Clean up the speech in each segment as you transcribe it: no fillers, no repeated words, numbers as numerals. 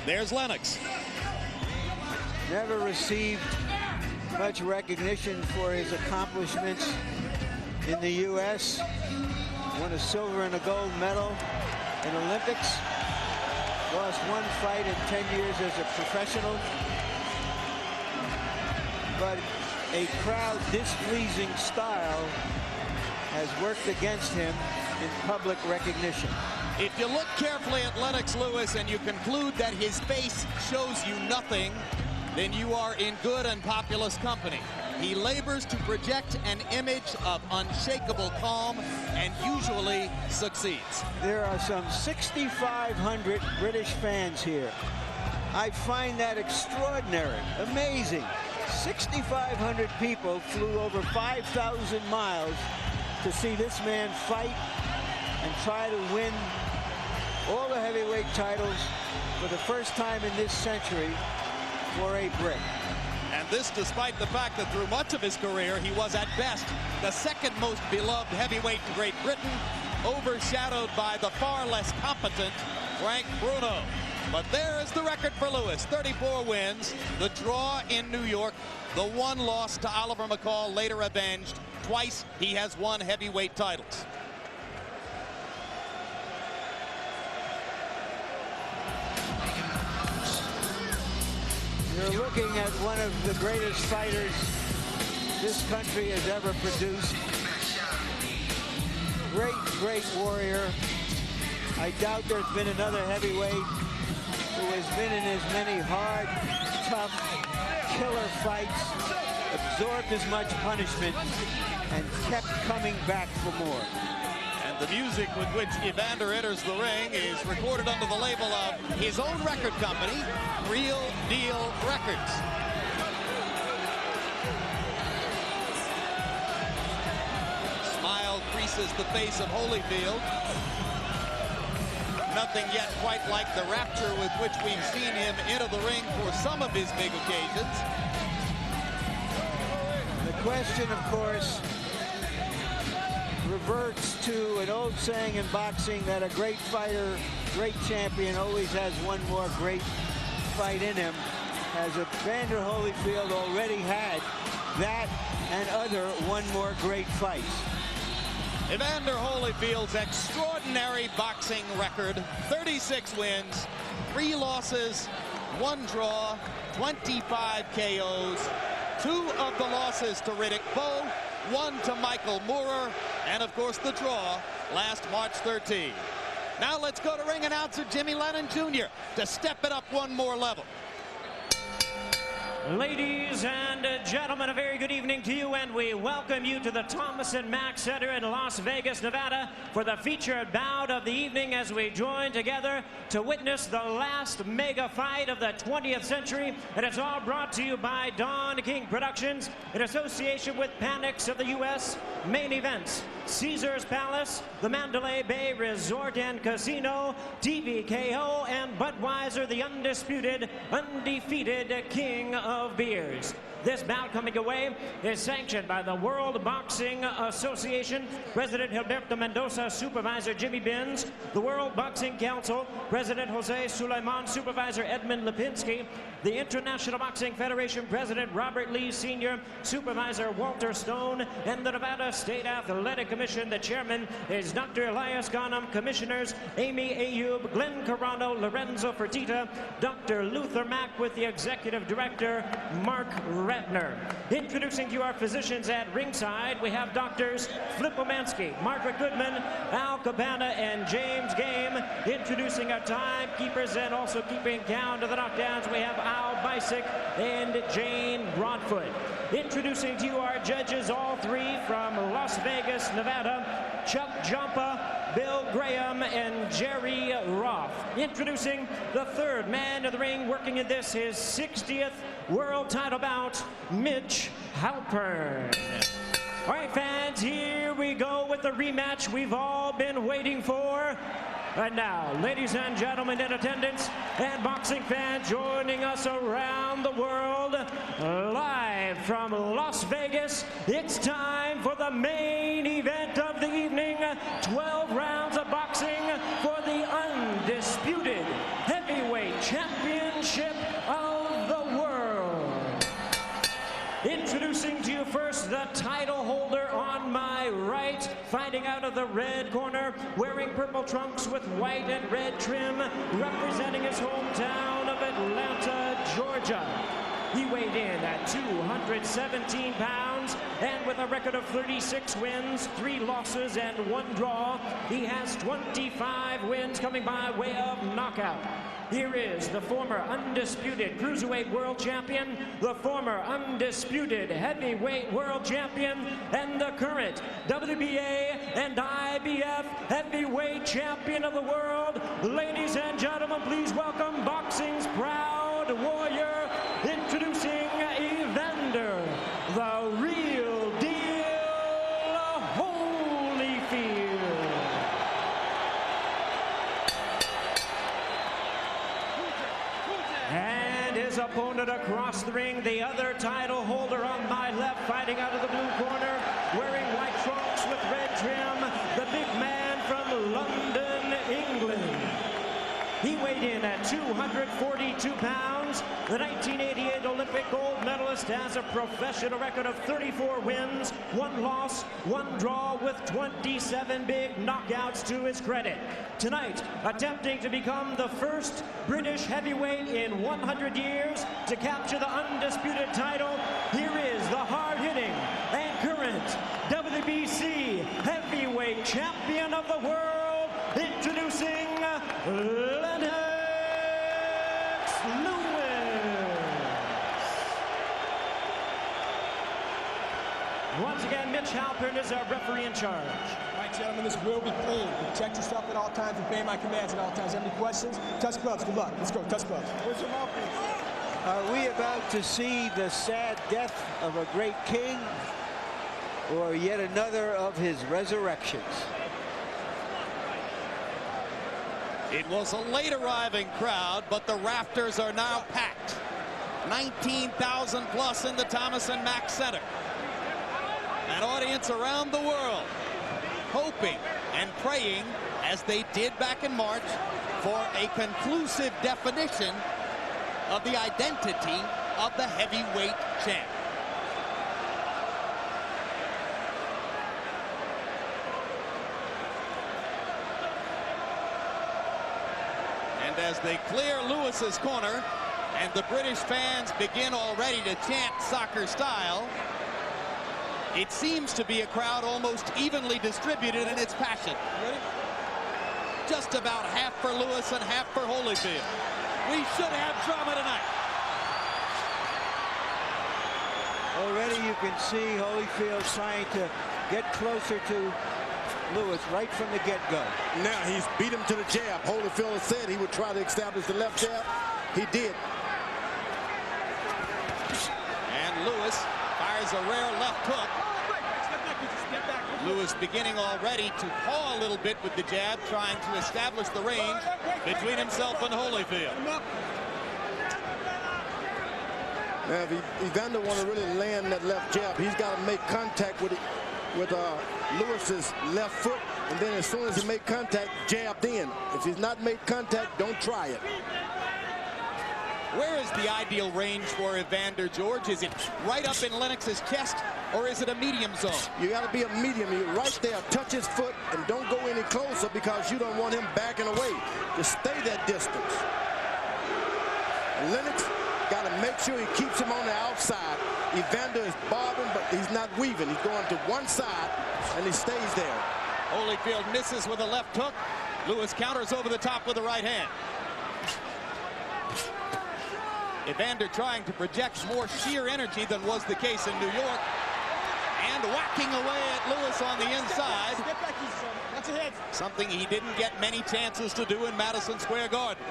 There's Lennox. Never received much recognition for his accomplishments in the U.S. Won a silver and a gold medal in Olympics. Lost one fight in 10 years as a professional. But a crowd displeasing style has worked against him in public recognition. If you look carefully at Lennox Lewis and you conclude that his face shows you nothing, then you are in good and populous company. He labors to project an image of unshakable calm and usually succeeds. There are some 6,500 British fans here. I find that extraordinary, amazing. 6,500 people flew over 5,000 miles to see this man fight and try to win all the heavyweight titles for the first time in this century for a Brit. And this despite the fact that through much of his career, he was at best the second most beloved heavyweight in Great Britain, overshadowed by the far less competent Frank Bruno. But there is the record for Lewis, 34 wins, the draw in New York, the one loss to Oliver McCall, later avenged. Twice he has won heavyweight titles. You're looking at one of the greatest fighters this country has ever produced. Great, great warrior. I doubt there's been another heavyweight who has been in as many hard, tough, killer fights, absorbed as much punishment, and kept coming back for more. And the music with which Evander enters the ring is recorded under the label of his own record company, Real Deal Records. Smile creases the face of Holyfield. Nothing yet quite like the rapture with which we've seen him enter the ring for some of his big occasions. The question, of course, reverts to an old saying in boxing that a great fighter, great champion, always has one more great fight in him. Has Evander Holyfield already had that and other one more great fights? Evander Holyfield's extraordinary boxing record, 36 wins, 3 losses, 1 draw, 25 KOs, 2 of the losses to Riddick Bowe, 1 to Michael Moorer, and of course the draw last March 13. Now let's go to ring announcer Jimmy Lennon Jr. to step it up one more level. Ladies and gentlemen, a very good evening to you, and we welcome you to the Thomas and Mack Center in Las Vegas, Nevada, for the featured bout of the evening as we join together to witness the last mega fight of the 20th century. And it's all brought to you by Don King Productions in association with Panics of the U.S., Main Events, Caesars Palace, the Mandalay Bay Resort and Casino, TVKO, and Budweiser, the undisputed, undefeated king of beers. This bout coming away is sanctioned by the World Boxing Association, President Gilberto Mendoza, Supervisor Jimmy Benz, the World Boxing Council, President Jose Sulaiman, Supervisor Edmund Lipinski, the International Boxing Federation, President Robert Lee Sr., Supervisor Walter Stone, and the Nevada State Athletic Commission. The chairman is Dr. Elias Ghanem, commissioners Amy Ayub, Glenn Carano, Lorenzo Fertitta, Dr. Luther Mack with the executive director, Mark Ratner. Introducing to you our physicians at ringside, we have doctors Flip Omansky, Margaret Goodman, Al Cabana, and James Game. Introducing our timekeepers and also keeping count of the knockdowns, we have Al Bisick and Jane Broadfoot. Introducing to you our judges, all three from Las Vegas, Nevada, Chuck Jumpa, Bill Graham, and Jerry Roth. Introducing the third man of the ring, working in this, his 60th world title bout, Mitch Halpern. All right, fans, here we go with the rematch we've all been waiting for. And now, ladies and gentlemen in attendance and boxing fans joining us around the world, live from Las Vegas, it's time for the main event of the evening. 12 rounds of boxing for the undisputed heavyweight champion Fighting out of the red corner, wearing purple trunks with white and red trim, representing his hometown of Atlanta, Georgia. He weighed in at 217 pounds, and with a record of 36 wins, 3 losses, and 1 draw, he has 25 wins coming by way of knockout. Here is the former undisputed cruiserweight world champion, the former undisputed heavyweight world champion, and the current WBA and IBF heavyweight champion of the world. Ladies and gentlemen, please welcome boxing's proud warrior, introducing Evander, the real deal, Holyfield. And his opponent across the ring, the other title holder on my left, fighting out of the blue corner, wearing white trunks with red trim, the big man from London, England. He weighed in at 242 pounds. The 1988 Olympic gold medalist has a professional record of 34 wins, 1 loss, 1 draw, with 27 big knockouts to his credit. Tonight, attempting to become the first British heavyweight in 100 years to capture the undisputed title, here is the hard-hitting and current WBC heavyweight champion of the world, introducing Lennox Lewis. Once again, Mitch Halpern is our referee in charge. All right, gentlemen, this will be clean. Protect yourself at all times, obey my commands at all times. Any questions? Touch gloves. Good luck. Let's go. Touch gloves. Where's your mouthpiece? Are we about to see the sad death of a great king, or yet another of his resurrections? It was a late arriving crowd, but the rafters are now packed. 19,000 plus in the Thomas and Mack Center. An audience around the world hoping and praying, as they did back in March, for a conclusive definition of the identity of the heavyweight champ. And as they clear Lewis's corner and the British fans begin already to chant soccer style, it seems to be a crowd almost evenly distributed in its passion. Ready? Just about half for Lewis and half for Holyfield. We should have drama tonight. Already you can see Holyfield trying to get closer to Lewis right from the get-go. Now he's beat him to the jab. Holyfield said he would try to establish the left jab. He did. And Lewis fires a rare left hook. Lewis beginning already to paw a little bit with the jab, trying to establish the range between himself and Holyfield. Now, if Evander want to really land that left jab, he's got to make contact with Lewis's left foot, and then as soon as he make contact, jabbed in. If he's not made contact, don't try it. Where is the ideal range for Evander, George? Is it right up in Lennox's chest, or is it a medium zone? You got to be a medium. You're right there, touch his foot, and don't go any closer because you don't want him backing away. Just stay that distance. Lennox got to make sure he keeps him on the outside. Evander is bobbing, but he's not weaving. He's going to one side, and he stays there. Holyfield misses with a left hook. Lewis counters over the top with the right hand. Evander trying to project more sheer energy than was the case in New York. And whacking away at Lewis on the inside. Step back, that's ahead. Something he didn't get many chances to do in Madison Square Garden.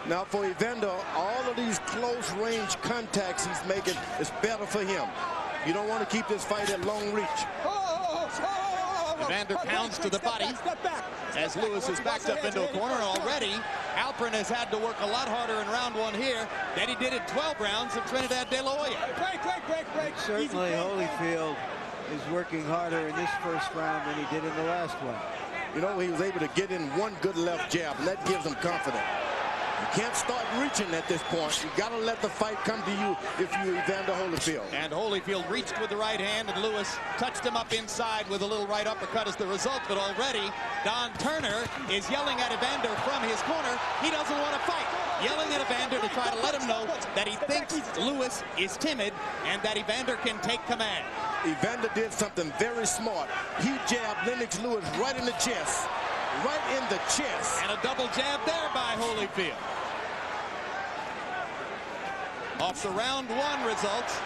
Now for Evander, all of these close range contacts he's making is better for him. You don't want to keep this fight at long reach. Evander pounds to the body as Lewis is backed up into a corner. Already, Halpern has had to work a lot harder in round 1 here than he did in 12 rounds of Trinidad De La Hoya. Break. Certainly Holyfield is working harder in this first round than he did in the last one. You know, he was able to get in one good left jab, and that gives him confidence. You can't start reaching at this point. You got to let the fight come to you if you're Evander Holyfield. And Holyfield reached with the right hand, and Lewis touched him up inside with a little right uppercut as the result. But already, Don Turner is yelling at Evander from his corner. He doesn't want to fight. Yelling at Evander to try to let him know that he thinks Lewis is timid and that Evander can take command. Evander did something very smart. He jabbed Lennox Lewis right in the chest. Right in the chest. And a double jab there by Holyfield. Off the round 1 results,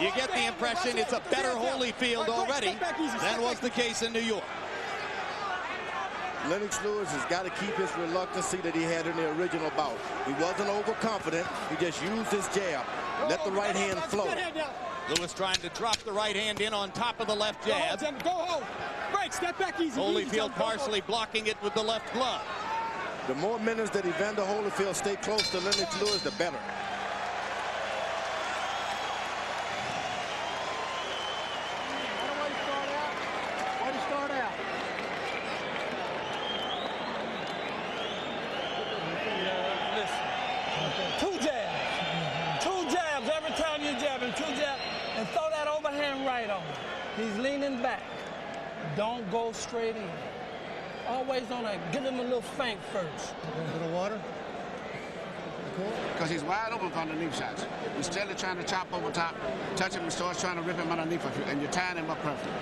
you get the impression it's a better Holyfield already than was the case in New York. Lennox Lewis has got to keep his reluctancy that he had in the original bout. He wasn't overconfident. He just used his jab. Let the right hand flow. Lewis trying to drop the right hand in on top of the left jab. Go home. Break, step back easy. Holyfield partially blocking it with the left glove. The more minutes that Evander Holyfield stay close to Lennox Lewis, the better. Way to start out. Two jabs every time you jab him. 2 jabs. And throw that overhand right on him. He's leaning back. Don't go straight in. Always on that. Give him a little feint first. A little water. Because he's wide open for underneath shots. Instead of trying to chop over top, touch him and starts trying to rip him underneath, and you're tying him up perfectly.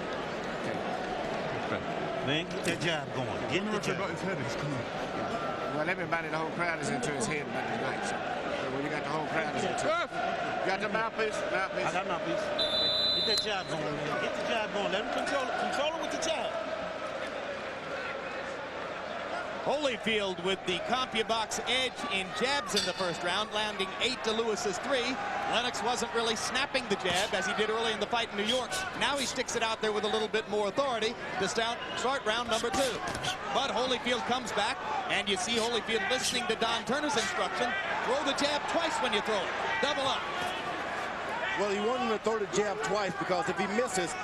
Okay. Man, get that jab going. Get the jab. Well, everybody, the whole crowd is into his head about tonight. So when you got the whole crowd is into it. You got the mouthpiece? Mouthpiece. I got mouthpiece. Get that jab going, man. Get the jab going. Let him control it. Control it with the jab. Holyfield with the CompuBox edge in jabs in the first round, landing 8 to Lewis's 3. Lennox wasn't really snapping the jab as he did early in the fight in New York. Now he sticks it out there with a little bit more authority to start round number 2. But Holyfield comes back, and you see Holyfield listening to Don Turner's instruction. Throw the jab twice when you throw it. Double up. Well, he wanted him to throw the jab twice because if he misses,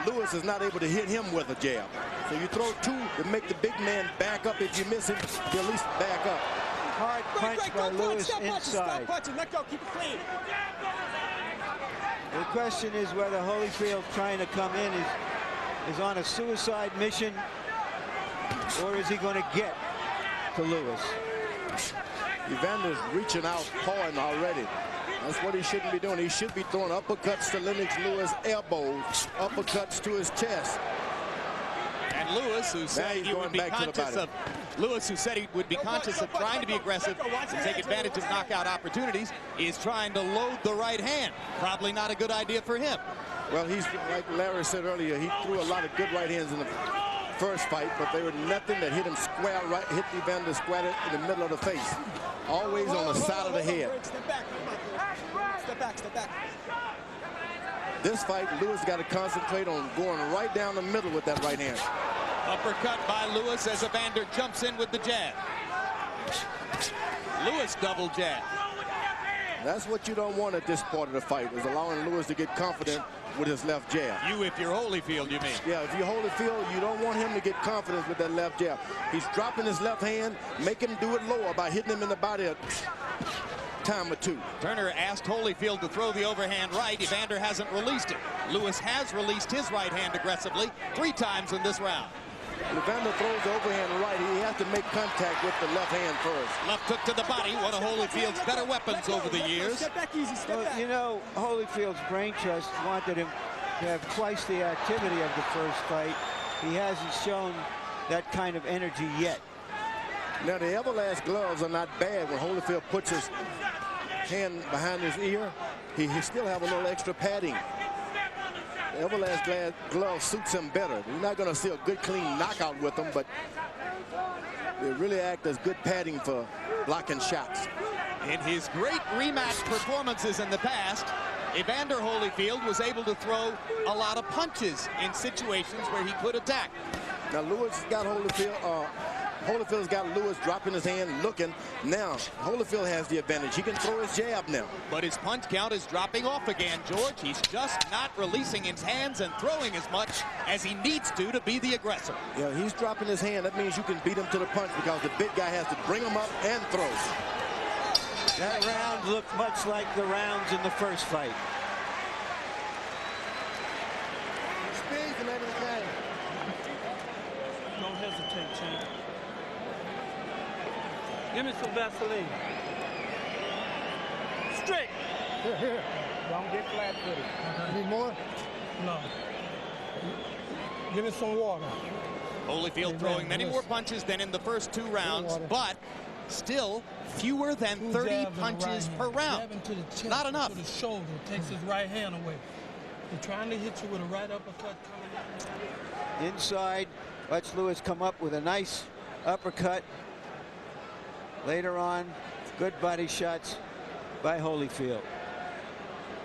Lewis is not able to hit him with a jab. So you throw 2 to make the big man back up. If you miss him, he'll at least back up. Hard punch by Lewis inside. Stop punching. Let go. Keep it clean. The question is whether Holyfield trying to come in is on a suicide mission, or is he going to get to Lewis? Evander's reaching out hard already. That's what he shouldn't be doing. He should be throwing uppercuts to Lennox Lewis, elbows, uppercuts to his chest. And Lewis, who said he would be conscious of trying to be aggressive and take advantage of knockout opportunities, is trying to load the right hand. Probably not a good idea for him. Well, he's like Larry said earlier, he threw a lot of good right hands in the first fight, but they were nothing that hit him square right, hit Evander square in the middle of the face. Always on the side of the head. Step back. Step back. Step back. This fight, Lewis got to concentrate on going right down the middle with that right hand. Uppercut by Lewis as Evander jumps in with the jab. Lewis double jab. That's what you don't want at this part of the fight, is allowing Lewis to get confident with his left jab. You, if you're Holyfield, you mean? Yeah, if you're Holyfield, you don't want him to get confidence with that left jab. He's dropping his left hand, make him do it lower by hitting him in the body a time or 2. Turner asked Holyfield to throw the overhand right. Evander hasn't released it. Lewis has released his right hand aggressively 3 times in this round. When Evander throws the overhand right, he has to make contact with the left hand first. Left hook to the body, one of Holyfield's better weapons over the years. Step back easy. Step back. You know, Holyfield's brain trust wanted him to have twice the activity of the first fight. He hasn't shown that kind of energy yet. Now, the Everlast gloves are not bad. When Holyfield puts his hand behind his ear, he still have a little extra padding. The Everlast glove suits him better. You're not going to see a good, clean knockout with them, but they really act as good padding for blocking shots. In his great rematch performances in the past, Evander Holyfield was able to throw a lot of punches in situations where he could attack. Now, Lewis got Holyfield, Holyfield's got Lewis dropping his hand, looking. Now, Holyfield has the advantage. He can throw his jab now. But his punch count is dropping off again, George. He's just not releasing his hands and throwing as much as he needs to be the aggressor. Yeah, he's dropping his hand. That means you can beat him to the punch because the big guy has to bring him up and throw. That round looked much like the rounds in the first fight. Don't hesitate, champ. Give me some Vaseline. Straight. Here. Don't get flat-footed. Need more? No. Give me some water. Holyfield throwing many more punches than in the first 2 rounds, but still fewer than 30 punches per round. To the chest, not enough. To the shoulder. Takes his right hand away. They're trying to hit you with a right uppercut coming in. Inside, watch Lewis come up with a nice uppercut. Later on, good body shots by Holyfield.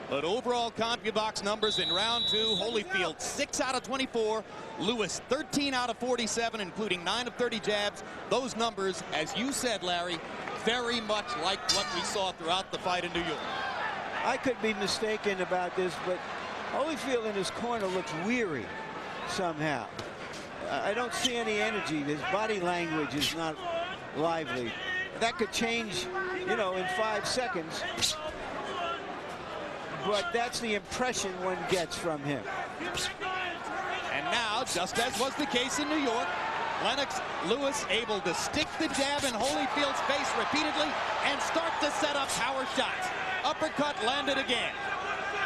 But overall CompuBox numbers in round 2, Holyfield 6 out of 24, Lewis 13 out of 47, including 9 of 30 jabs. Those numbers, as you said, Larry, very much like what we saw throughout the fight in New York. I could be mistaken about this, but Holyfield in his corner looks weary somehow. I don't see any energy. His body language is not lively. That could change, you know, in 5 seconds. But that's the impression one gets from him. And now, just as was the case in New York, Lennox Lewis able to stick the jab in Holyfield's face repeatedly and start to set up power shots. Uppercut landed again.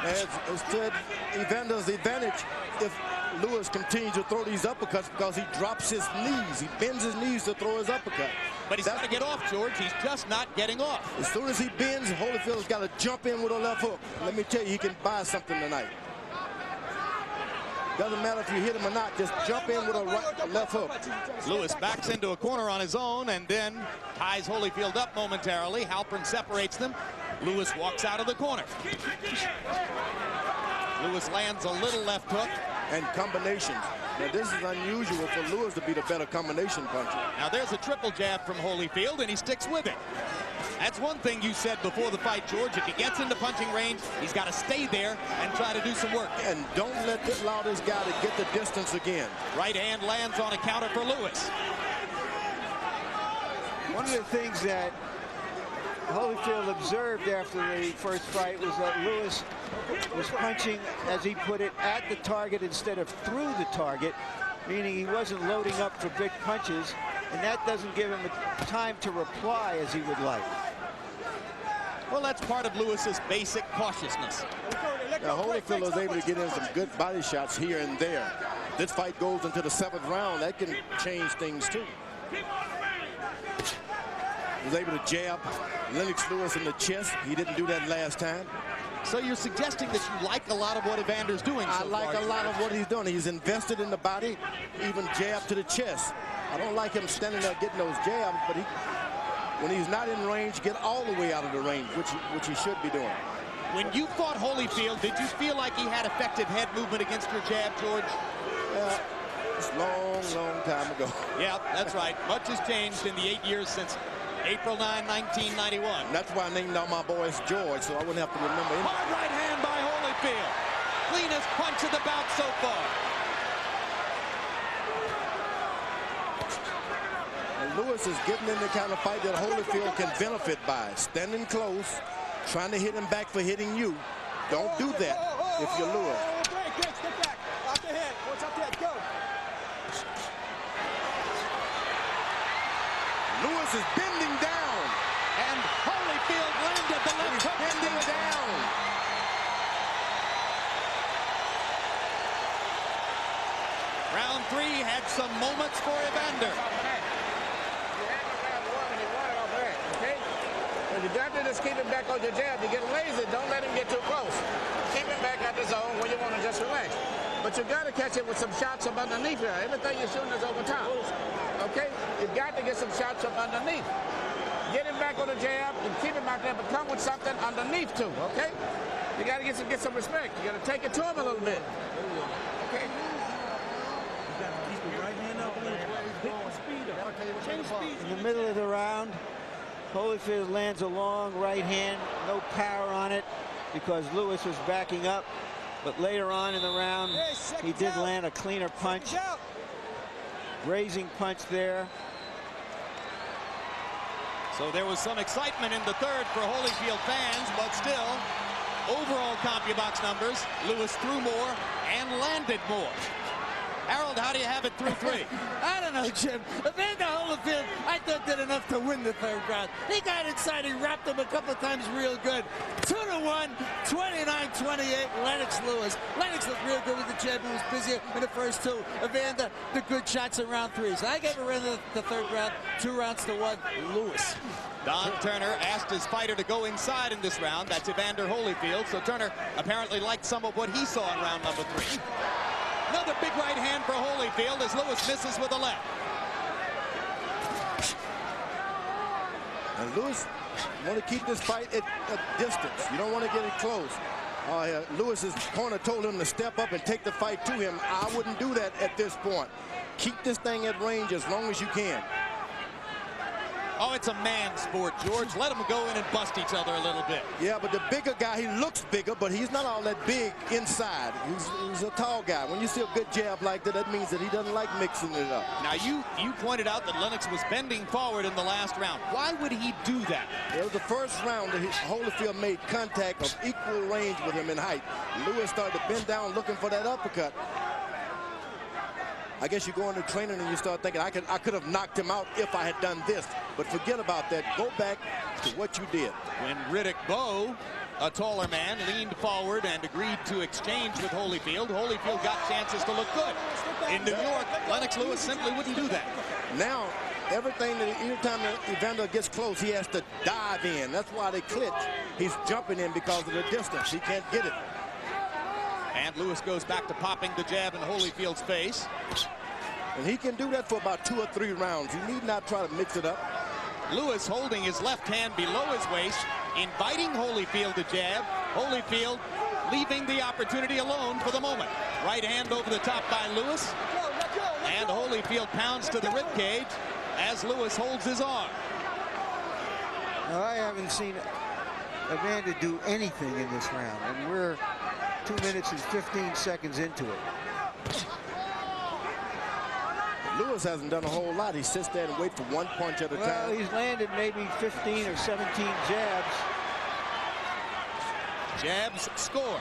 As said, Evander's advantage if Lewis continues to throw these uppercuts because he drops his knees. He bends his knees to throw his uppercut. But he's got to get off, George. He's just not getting off. As soon as he bends, Holyfield's got to jump in with a left hook. Let me tell you, he can buy something tonight. Doesn't matter if you hit him or not, just jump in with a left hook. Lewis backs into a corner on his own and then ties Holyfield up momentarily. Halpern separates them. Lewis walks out of the corner. Lewis lands a little left hook. And combinations. Now this is unusual for Lewis to be the better combination puncher. Now there's a triple jab from Holyfield and he sticks with it. That's one thing you said before the fight, George. If he gets into punching range, he's got to stay there and try to do some work. And don't allow this guy to get the distance again. Right hand lands on a counter for Lewis. One of the things that Holyfield observed after the first fight was that Lewis was punching, as he put it, at the target instead of through the target, meaning he wasn't loading up for big punches, and that doesn't give him time to reply as he would like. Well, that's part of Lewis's basic cautiousness. Now, Holyfield was able to get in some good body shots here and there. This fight goes into the 7th round. That can change things, too. Was able to jab Lennox Lewis in the chest. He didn't do that last time. So you're suggesting that you like a lot of what Evander's doing so I like far. a lot of what he's doing. He's invested in the body, even jab to the chest. I don't like him standing there getting those jabs, but when he's not in range, get all the way out of the range, which he should be doing. When you fought Holyfield, did you feel like he had effective head movement against your jab, George? It's a long, long time ago. Yeah, that's right. Much has changed in the 8 years since April 9, 1991. And that's why I named all my boys George, so I wouldn't have to remember him. Hard right hand by Holyfield. Cleanest punch of the bout so far. And Lewis is getting in the kind of fight that Holyfield can benefit by. Standing close, trying to hit him back for hitting you. Don't do that if you're Lewis. Step back. Off the head. What's up there? Go. Lewis is bending down. And Holyfield landed the left hook. Bending down. Round 3 had some moments for Evander. You got to just keep him back on your jab. You get lazy, don't let him get too close. Keep him back at the zone where you want to just relax. But you got to catch it with some shots from underneath here. Everything you're shooting is over top. Okay? You got to get some shots from underneath. Get him back on the jab and keep him out there, but come with something underneath too. Okay? You got to get some respect. You got to take it to him a little bit. Okay? You got to keep your right hand up. Hit the speed up. In the middle of the round, Holyfield lands a long right hand, no power on it because Lewis was backing up. But later on in the round, he did land a cleaner punch. Grazing punch there. So there was some excitement in the third for Holyfield fans, but still, overall CompuBox numbers, Lewis threw more and landed more. Harold, how do you have it through 3? I don't know, Jim. Evander Holyfield, I thought did enough to win the third round. He got inside, he wrapped him a couple of times real good. 2-1, 29-28, Lennox Lewis. Lennox looked real good with the jab. He was busier in the first 2. Evander, the good shots in round 3. So I gave Evander the third round, 2-1, Lewis. Don Turner asked his fighter to go inside in this round. That's Evander Holyfield. So Turner apparently liked some of what he saw in round number 3. Another big right hand for Holyfield as Lewis misses with a left. And Lewis want to keep this fight at a distance. You don't want to get it close. Lewis's corner told him to step up and take the fight to him. I wouldn't do that at this point. Keep this thing at range as long as you can. Oh, it's a man sport, George. Let them go in and bust each other a little bit. Yeah, but the bigger guy, he looks bigger, but he's not all that big inside. He's a tall guy. When you see a good jab like that, that means that he doesn't like mixing it up. Now, you pointed out that Lennox was bending forward in the last round. Why would he do that? It was the first round that Holyfield made contact of equal range with him in height. Lewis started to bend down looking for that uppercut. I guess you go into training and you start thinking, I could have knocked him out if I had done this. But forget about that. Go back to what you did. When Riddick Bowe, a taller man, leaned forward and agreed to exchange with Holyfield, Holyfield got chances to look good. In New York, Lennox Lewis simply wouldn't do that. Now, every time that Evander gets close, he has to dive in. That's why they clinch. He's jumping in because of the distance. He can't get it. And Lewis goes back to popping the jab in Holyfield's face. And he can do that for about 2 or 3 rounds. You need not try to mix it up. Lewis holding his left hand below his waist, inviting Holyfield to jab. Holyfield leaving the opportunity alone for the moment. Right hand over the top by Lewis. And Holyfield pounds to the ribcage as Lewis holds his arm. Now, I haven't seen Evander do anything in this round, and we're 2 minutes and 15 seconds into it. Lewis hasn't done a whole lot. He sits there and waits for 1 punch at a time. Well, he's landed maybe 15 or 17 jabs. Jabs score.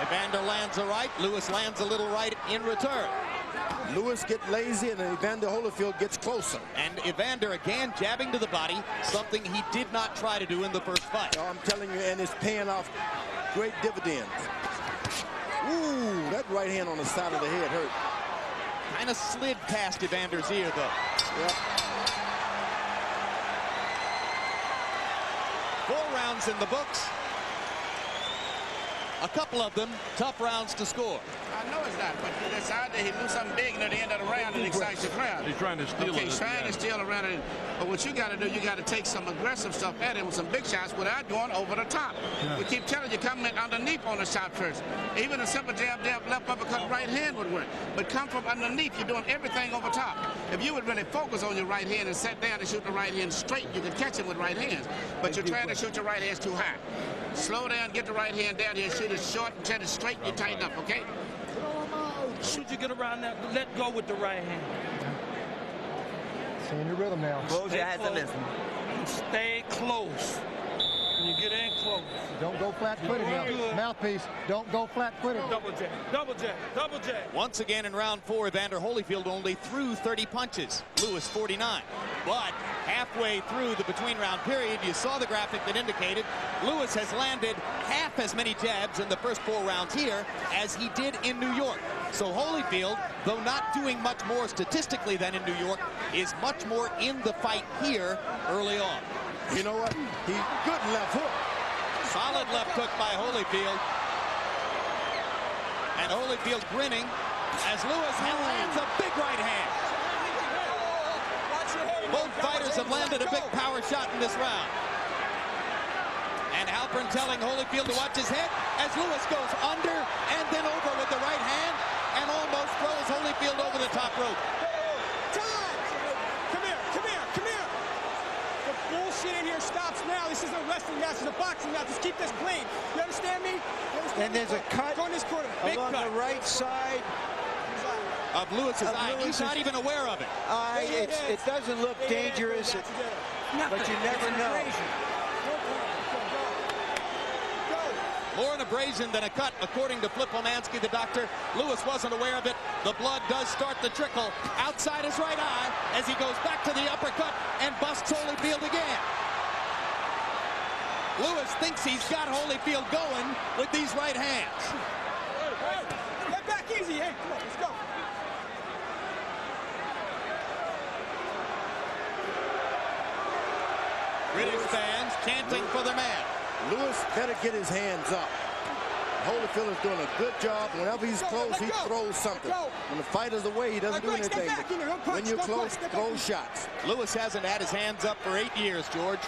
Evander lands a right. Lewis lands a little right in return. Lewis gets lazy and Evander Holyfield gets closer. And Evander again jabbing to the body, something he did not try to do in the first fight. Oh, I'm telling you, and it's paying off great dividends. Ooh, that right hand on the side of the head hurt. Kind of slid past Evander's ear, though. Yep. 4 rounds in the books. A couple of them tough rounds to score. I know it's not, but it's out there. He do something big near the end of the round and excites the crowd. He's trying to steal it. Okay, he's trying to steal around it. But what you got to do, you got to take some aggressive stuff at him with some big shots without going over the top. Yeah. We keep telling you, come in underneath on the shot first. Even a simple jab, left uppercut, right hand would work. But come from underneath. You're doing everything over top. If you would really focus on your right hand and sit down and shoot the right hand straight, you could catch him with right hands. But you're trying to shoot your right hands too high. Slow down, get the right hand down here, shoot it short, and set it straight, you tighten up, okay? Should you get around that, let go with the right hand. Stay in your rhythm now. Close your eyes and listen. Stay close. When you get in close. Don't go flat-footed now. Mouthpiece, don't go flat-footed. Double jab, double jab, double jab. Once again in round 4, Evander Holyfield only threw 30 punches. Lewis 49. But halfway through the between-round period, you saw the graphic that indicated Lewis has landed half as many jabs in the first 4 rounds here as he did in New York. So Holyfield, though not doing much more statistically than in New York, is much more in the fight here early on. You know what? Good left hook. Solid left hook by Holyfield. And Holyfield grinning as Lewis lands a big right hand. Both fighters have landed a big power shot in this round. And how upper and telling Holyfield to watch his head as Lewis goes under and then over with the right hand and almost throws Holyfield over the top rope. Come here, come here, come here. The bullshit in here stops now. This isn't a wrestling match, it's a boxing match. Just keep this clean. You understand me? And there's a cut Go in this corner. along the right side of Lewis's eye. He's not even aware of it. It doesn't look dangerous, but you never know. More an abrasion than a cut, according to Flipomansky, the doctor. Lewis wasn't aware of it. The blood does start to trickle outside his right eye as he goes back to the uppercut and busts Holyfield again. Lewis thinks he's got Holyfield going with these right hands. Get back easy, hey, come on, let's go. British fans chanting for the man. Lewis better get his hands up. Holyfield is doing a good job. Whenever he's close, he throws something. When the fighter's away, he doesn't do anything. When you're close, throw shots. Lewis hasn't had his hands up for 8 years, George.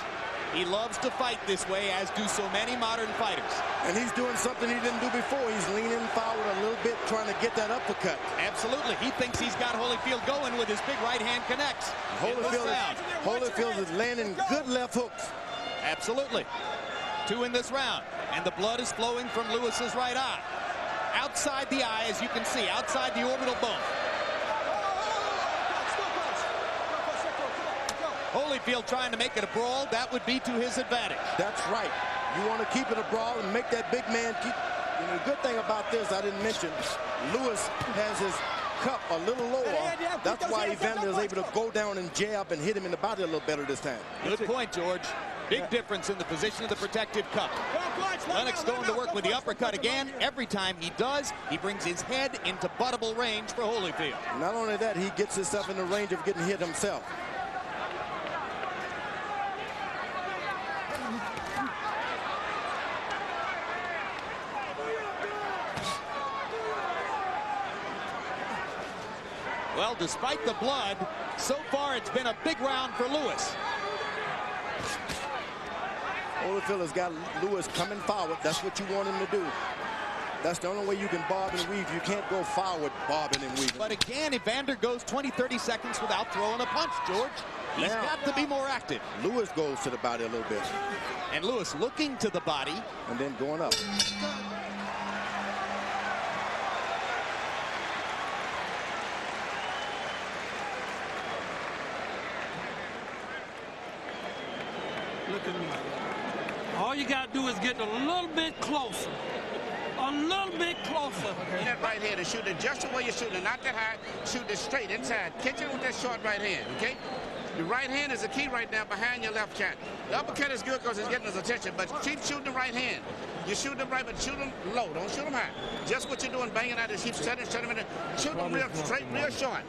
He loves to fight this way, as do so many modern fighters. And he's doing something he didn't do before. He's leaning forward a little bit, trying to get that uppercut. Absolutely. He thinks he's got Holyfield going with his big right hand connects. Holyfield is landing good left hooks. Absolutely. 2 in this round. And the blood is flowing from Lewis's right eye. Outside the eye, as you can see, outside the orbital bone. Holyfield trying to make it a brawl. That would be to his advantage. That's right. You want to keep it a brawl and make that big man keep. And the good thing about this, I didn't mention, Lewis has his cup a little lower. That's why Evander is able to go down and jab and hit him in the body a little better this time. Good point, George. Big difference in the position of the protective cup. Lennox going to work with the uppercut again. Every time he does, he brings his head into buttable range for Holyfield. Not only that, he gets himself in the range of getting hit himself. Well, despite the blood, so far it's been a big round for Lewis. Holyfield has got Lewis coming forward. That's what you want him to do. That's the only way you can bob and weave. You can't go forward bobbing and weaving. But again, Evander goes 20, 30 seconds without throwing a punch, George. He's got to be more active. Lewis goes to the body a little bit. And Lewis looking to the body. And then going up. Look at me. All you got to do is get a little bit closer. A little bit closer. That right hand and shoot it just the way you're shooting it, not that high. Shoot it straight inside. Catch it with that short right hand, okay? The right hand is the key right now behind your left cat. The uppercut is good because it's getting his attention, but keep shooting the right hand. You shoot them right, but shoot them low. Don't shoot them high. Just what you're doing, banging out is keep setting them in there. Shoot them real straight, real short.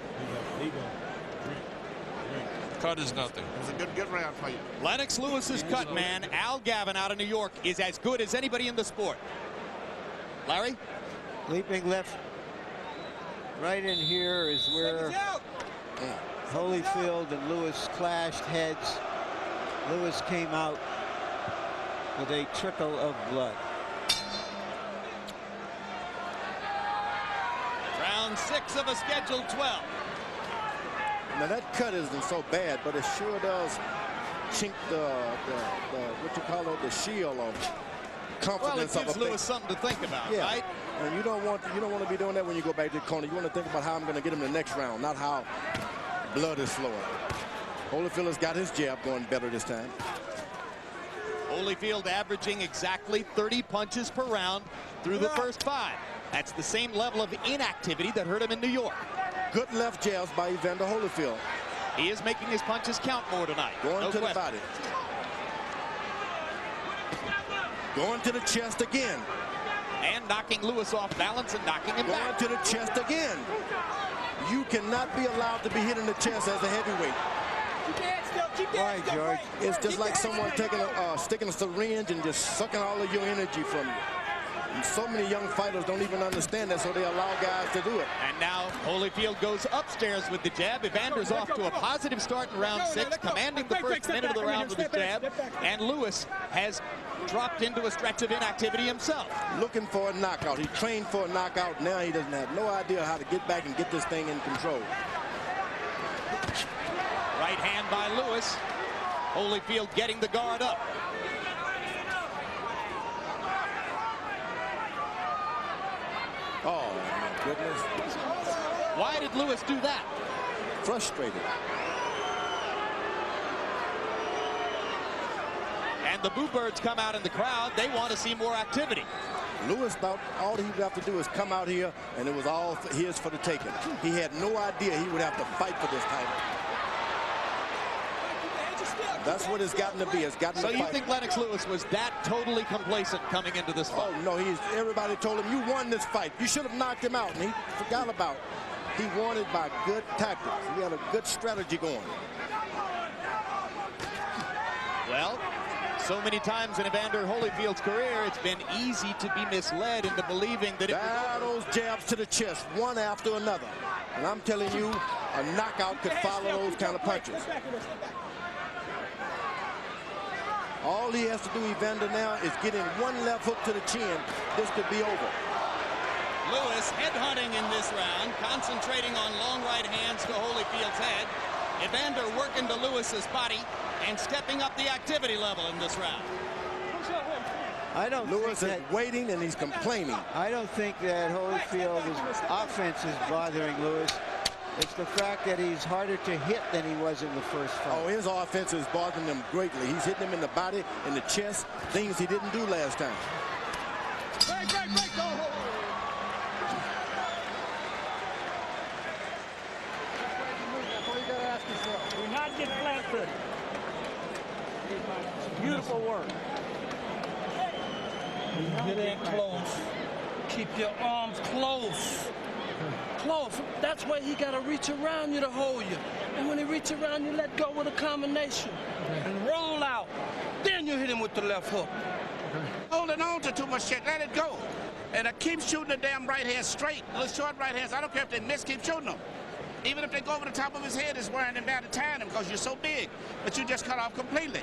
Cut is nothing. It's a good round for you. Lennox Lewis's cut man, Al Gavin out of New York, is as good as anybody in the sport. Larry? Leaping left. Right in here is where Holyfield and Lewis clashed heads. Lewis came out with a trickle of blood. Round 6 of a scheduled 12. Now that cut isn't so bad, but it sure does chink the what you call it, the shield of confidence. Well, it gives Lewis something to think about, right? And you don't want to be doing that when you go back to the corner. You want to think about how I'm going to get him the next round, not how blood is flowing. Holyfield has got his jab going better this time. Holyfield averaging exactly 30 punches per round through the first 5. That's the same level of inactivity that hurt him in New York. Good left jabs by Evander Holyfield. He is making his punches count more tonight. Going to the body. Going to the chest again. And knocking Lewis off balance and knocking him back. Going to the chest again. You cannot be allowed to be hit in the chest as a heavyweight. Why, George? It's just like someone taking sticking a syringe and just sucking all of your energy from you. And so many young fighters don't even understand that, so they allow guys to do it. And now Holyfield goes upstairs with the jab. Evander's off to a positive start in round 6, commanding the first minute of the round with his jab. And Lewis has dropped into a stretch of inactivity himself. Looking for a knockout. He trained for a knockout. Now he doesn't have no idea how to get back and get this thing in control. Right hand by Lewis. Holyfield getting the guard up. Oh, my goodness. Why did Lewis do that? Frustrated. And the Boo Birds come out in the crowd. They want to see more activity. Lewis thought all he would have to do is come out here, and it was all his for the taking. He had no idea he would have to fight for this title. That's what it's gotten to be. It's gotten so to you fight. think Lennox Lewis was that totally complacent coming into this fight? Oh, no. Everybody told him, you won this fight. You should have knocked him out, and he forgot about it. He won it by good tactics. He had a good strategy going. Well, so many times in Evander Holyfield's career, it's been easy to be misled into believing that those jabs to the chest, one after another. And I'm telling you, a knockout could follow those kind of punches. All he has to do, Evander, now is get in one left hook to the chin. This could be over. Lewis headhunting in this round, concentrating on long right hands to Holyfield's head. Evander working to Lewis's body and stepping up the activity level in this round. I don't Lewis think is waiting and he's complaining. I don't think that Holyfield's offense is bothering Lewis. It's the fact that he's harder to hit than he was in the first fight. Oh, his offense is bothering him greatly. He's hitting him in the body, in the chest, things he didn't do last time. Break, go. Do not get flat-footed. Beautiful work. Get in close. Keep your arms close. Close. That's why he got to reach around you to hold you. And when he reach around you, let go with a combination. And roll out. Then you hit him with the left hook. Holding on to too much shit. Let it go. And keep shooting the damn right hand straight. Those short right hands, I don't care if they miss, keep shooting them. Even if they go over the top of his head, it's wearing him down to tying him because you're so big. But you just cut off completely.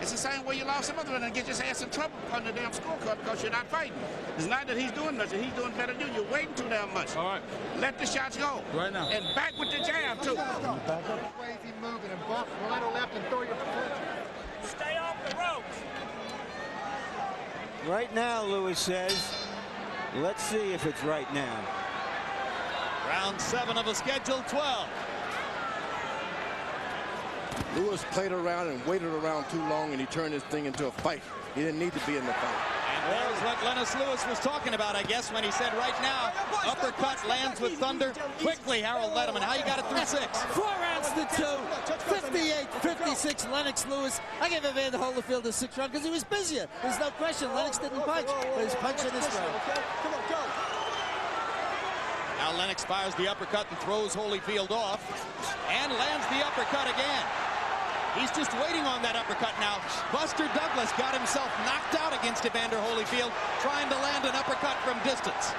It's the same way you lost some other one and get your ass in trouble on the damn scorecard because you're not fighting. It's not that he's doing nothing. He's doing better than you. You're waiting too damn much. All right. Let the shots go. Right now. And back with the jab, too. Crazy moving and buff right or left and throw your Stay off the ropes. Right now, Lewis says, let's see if it's right now. Round 7 of a scheduled 12. Lewis played around and waited around too long, and he turned this thing into a fight. He didn't need to be in the fight. And there's what Lennox Lewis was talking about, I guess, when he said right now, uppercut lands with thunder. Quickly, Harold Letterman, how you got it through 6? 4 rounds to 2, 58-56, Lennox Lewis. I gave Evander Holyfield a 6th round because he was busier. There's no question, Lennox didn't punch, but he's punching this round. Now Lennox fires the uppercut and throws Holyfield off and lands the uppercut again. He's just waiting on that uppercut now. Buster Douglas got himself knocked out against Evander Holyfield, trying to land an uppercut from distance.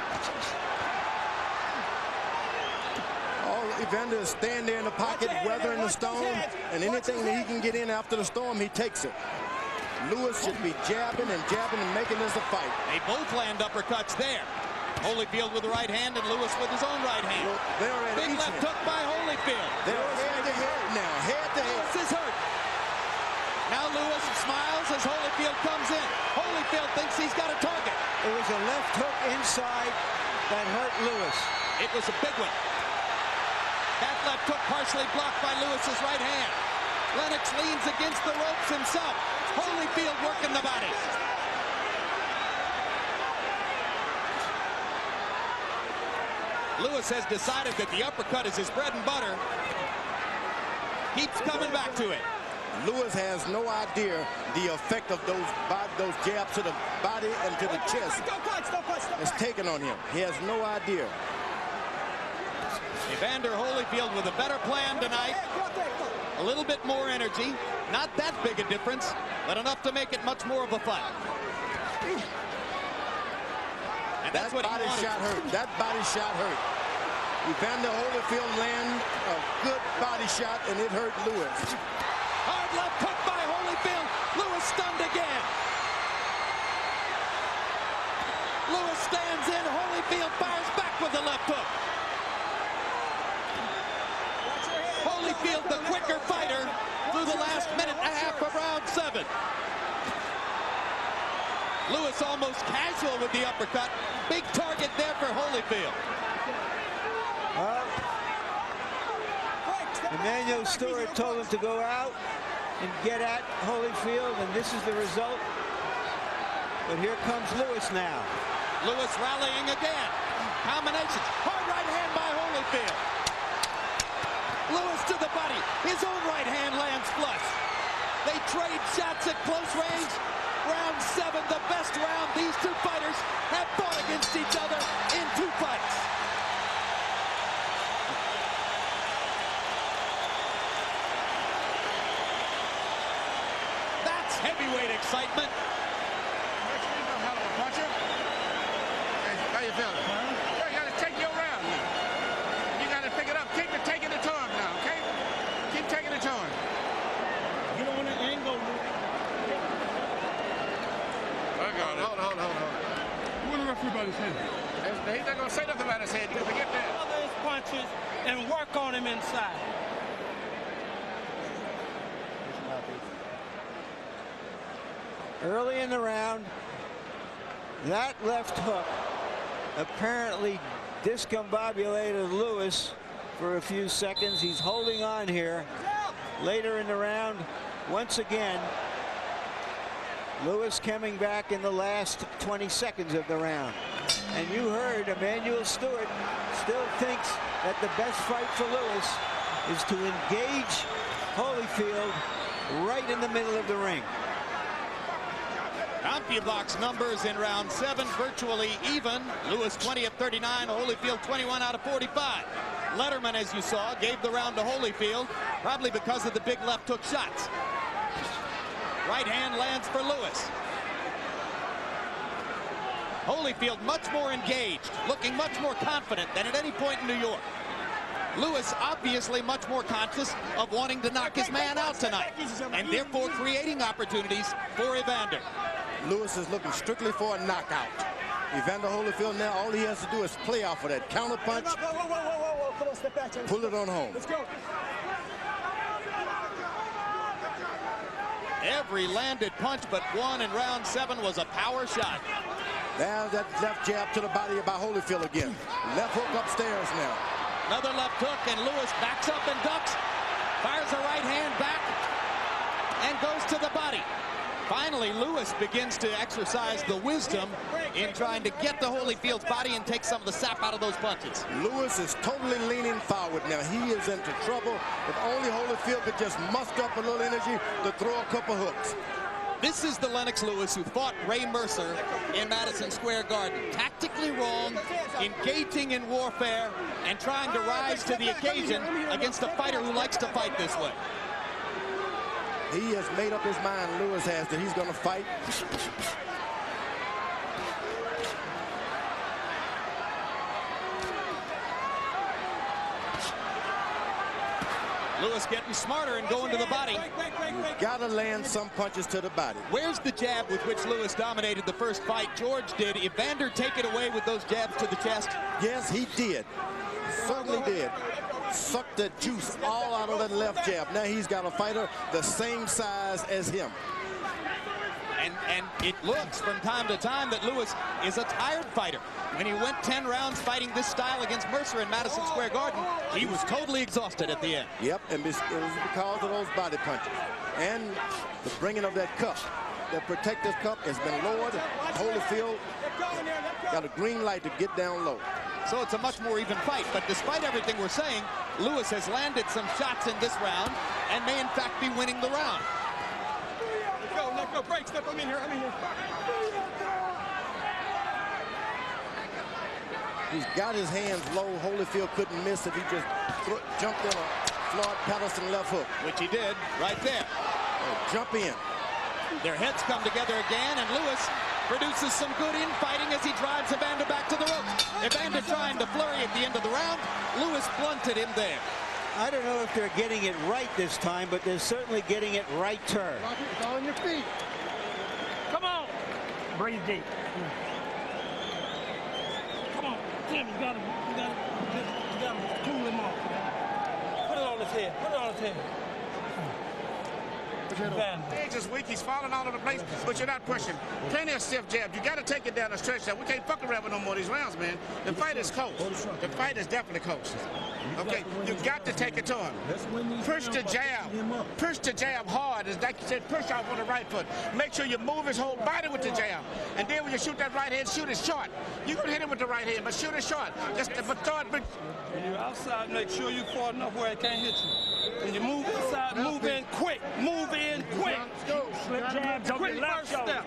Oh, Evander is standing there in the pocket, weathering the storm, and anything that he can get in after the storm, he takes it. Lewis should be jabbing and making this a fight. They both land uppercuts there. Holyfield with the right hand and Lewis with his own right hand. Well, big left hook by Holyfield. They're head to head now, head to head. Lewis is hurt. Now Lewis smiles as Holyfield comes in. Holyfield thinks he's got a target. It was a left hook inside that hurt Lewis. It was a big one. That left hook partially blocked by Lewis's right hand. Lennox leans against the ropes himself. Holyfield working the body. Lewis has decided that the uppercut is his bread and butter. Keeps coming back to it. Lewis has no idea the effect of those jabs to the body and to the chest. It's taken on him. He has no idea. Evander Holyfield with a better plan tonight. A little bit more energy. Not that big a difference, but enough to make it much more of a fight. And that's what body shot hurt. That body shot hurt. Evander Holyfield landed a good body shot, and it hurt Lewis. Hard left hook by Holyfield. Lewis stunned again. Lewis stands in. Holyfield fires back with the left hook. Holyfield, the quicker fighter, through the last minute and a half of round 7. Lewis almost casual with the uppercut. Big target there for Holyfield. Emmanuel Stewart told him to go out and get at Holyfield, and this is the result. But here comes Lewis now. Lewis rallying again. Combinations. Hard right hand by Holyfield. Lewis to the body. His own right hand lands flush. They trade shots at close range. Round 7, the best round. These two fighters have fought against each other in 2 fights. That's heavyweight excitement. How you feeling? You got to take your round now. You got to pick it up. Keep taking it to him now, okay? Keep taking it to him. You don't want to angle. I got it. Hold on. What the referee about his head? He's not going to say nothing about his head. Forget that. Follow his punches and work on him inside. Early in the round, that left hook apparently discombobulated Lewis for a few seconds. He's holding on here. Later in the round, once again, Lewis coming back in the last 20 seconds of the round. And you heard Emmanuel Stewart still thinks that the best fight for Lewis is to engage Holyfield right in the middle of the ring. CompuBox numbers in round 7 virtually even. Lewis 20 of 39, Holyfield 21 out of 45. Letterman, as you saw, gave the round to Holyfield, probably because of the big left hook shots. Right hand lands for Lewis. Holyfield much more engaged, looking much more confident than at any point in New York. Lewis obviously much more conscious of wanting to knock his man out tonight, and therefore creating opportunities for Evander. Lewis is looking strictly for a knockout. Evander Holyfield now, all he has to do is play off of that counter punch. Whoa. Come on, step back. Pull it on home. Let's go. Every landed punch but one in round 7 was a power shot. There's that left jab to the body by Holyfield again. Left hook upstairs now. Another left hook, and Lewis backs up and ducks. Fires a right hand back and goes to the body. Finally, Lewis begins to exercise the wisdom in trying to get to Holyfield's body and take some of the sap out of those punches. Lewis is totally leaning forward now. He is into trouble. If only Holyfield could just muster up a little energy to throw a couple hooks. This is the Lennox Lewis who fought Ray Mercer in Madison Square Garden. Tactically wrong, engaging in warfare, and trying to rise to the occasion against a fighter who likes to fight this way. He has made up his mind, Lewis has, that he's going to fight. Lewis getting smarter and going to the body. You've got to land some punches to the body. Where's the jab with which Lewis dominated the first fight? George did. Evander take it away with those jabs to the chest? Yes, he did. Certainly did. Sucked the juice all out of that left jab. Now he's got a fighter the same size as him. And it looks from time to time that Lewis is a tired fighter. When he went 10 rounds fighting this style against Mercer in Madison Square Garden, he was totally exhausted at the end. Yep, and it was because of those body punches. And the bringing of that cup. That protective cup has been lowered. Holyfield got a green light to get down low. So it's a much more even fight. But despite everything we're saying, Lewis has landed some shots in this round and may in fact be winning the round. Let go, break, step, I'm in here. He's got his hands low. Holyfield couldn't miss if he just jumped in a Floyd Patterson left hook. Which he did right there. Jump in. Their heads come together again, and Lewis produces some good infighting as he drives Evander back to the ropes. Evander trying to flurry at the end of the round. Lewis blunted him there. I don't know if they're getting it right this time, but they're certainly getting it right turn. It's on your feet. Come on. Breathe deep. Tim, you gotta cool him off. Put it on his head. Put it on his head. He's just weak. He's falling all over the place, but you're not pushing. Plenty of stiff jabs. You got to take it down the stretch. Now, we can't fuck around with no more of these rounds, man. The fight is close. The fight is definitely close. Okay, you got to take it to him. Push the jab. Push the jab hard. As like you said, push out on the right foot. Make sure you move his whole body with the jab. And then when you shoot that right hand, shoot it short. You can hit him with the right hand, but shoot it short. Just but throw it. When you're outside, make sure you're far enough where it can't hit you. When you move inside, move in quick. Move in quick. Slip jabs on the left shoulder.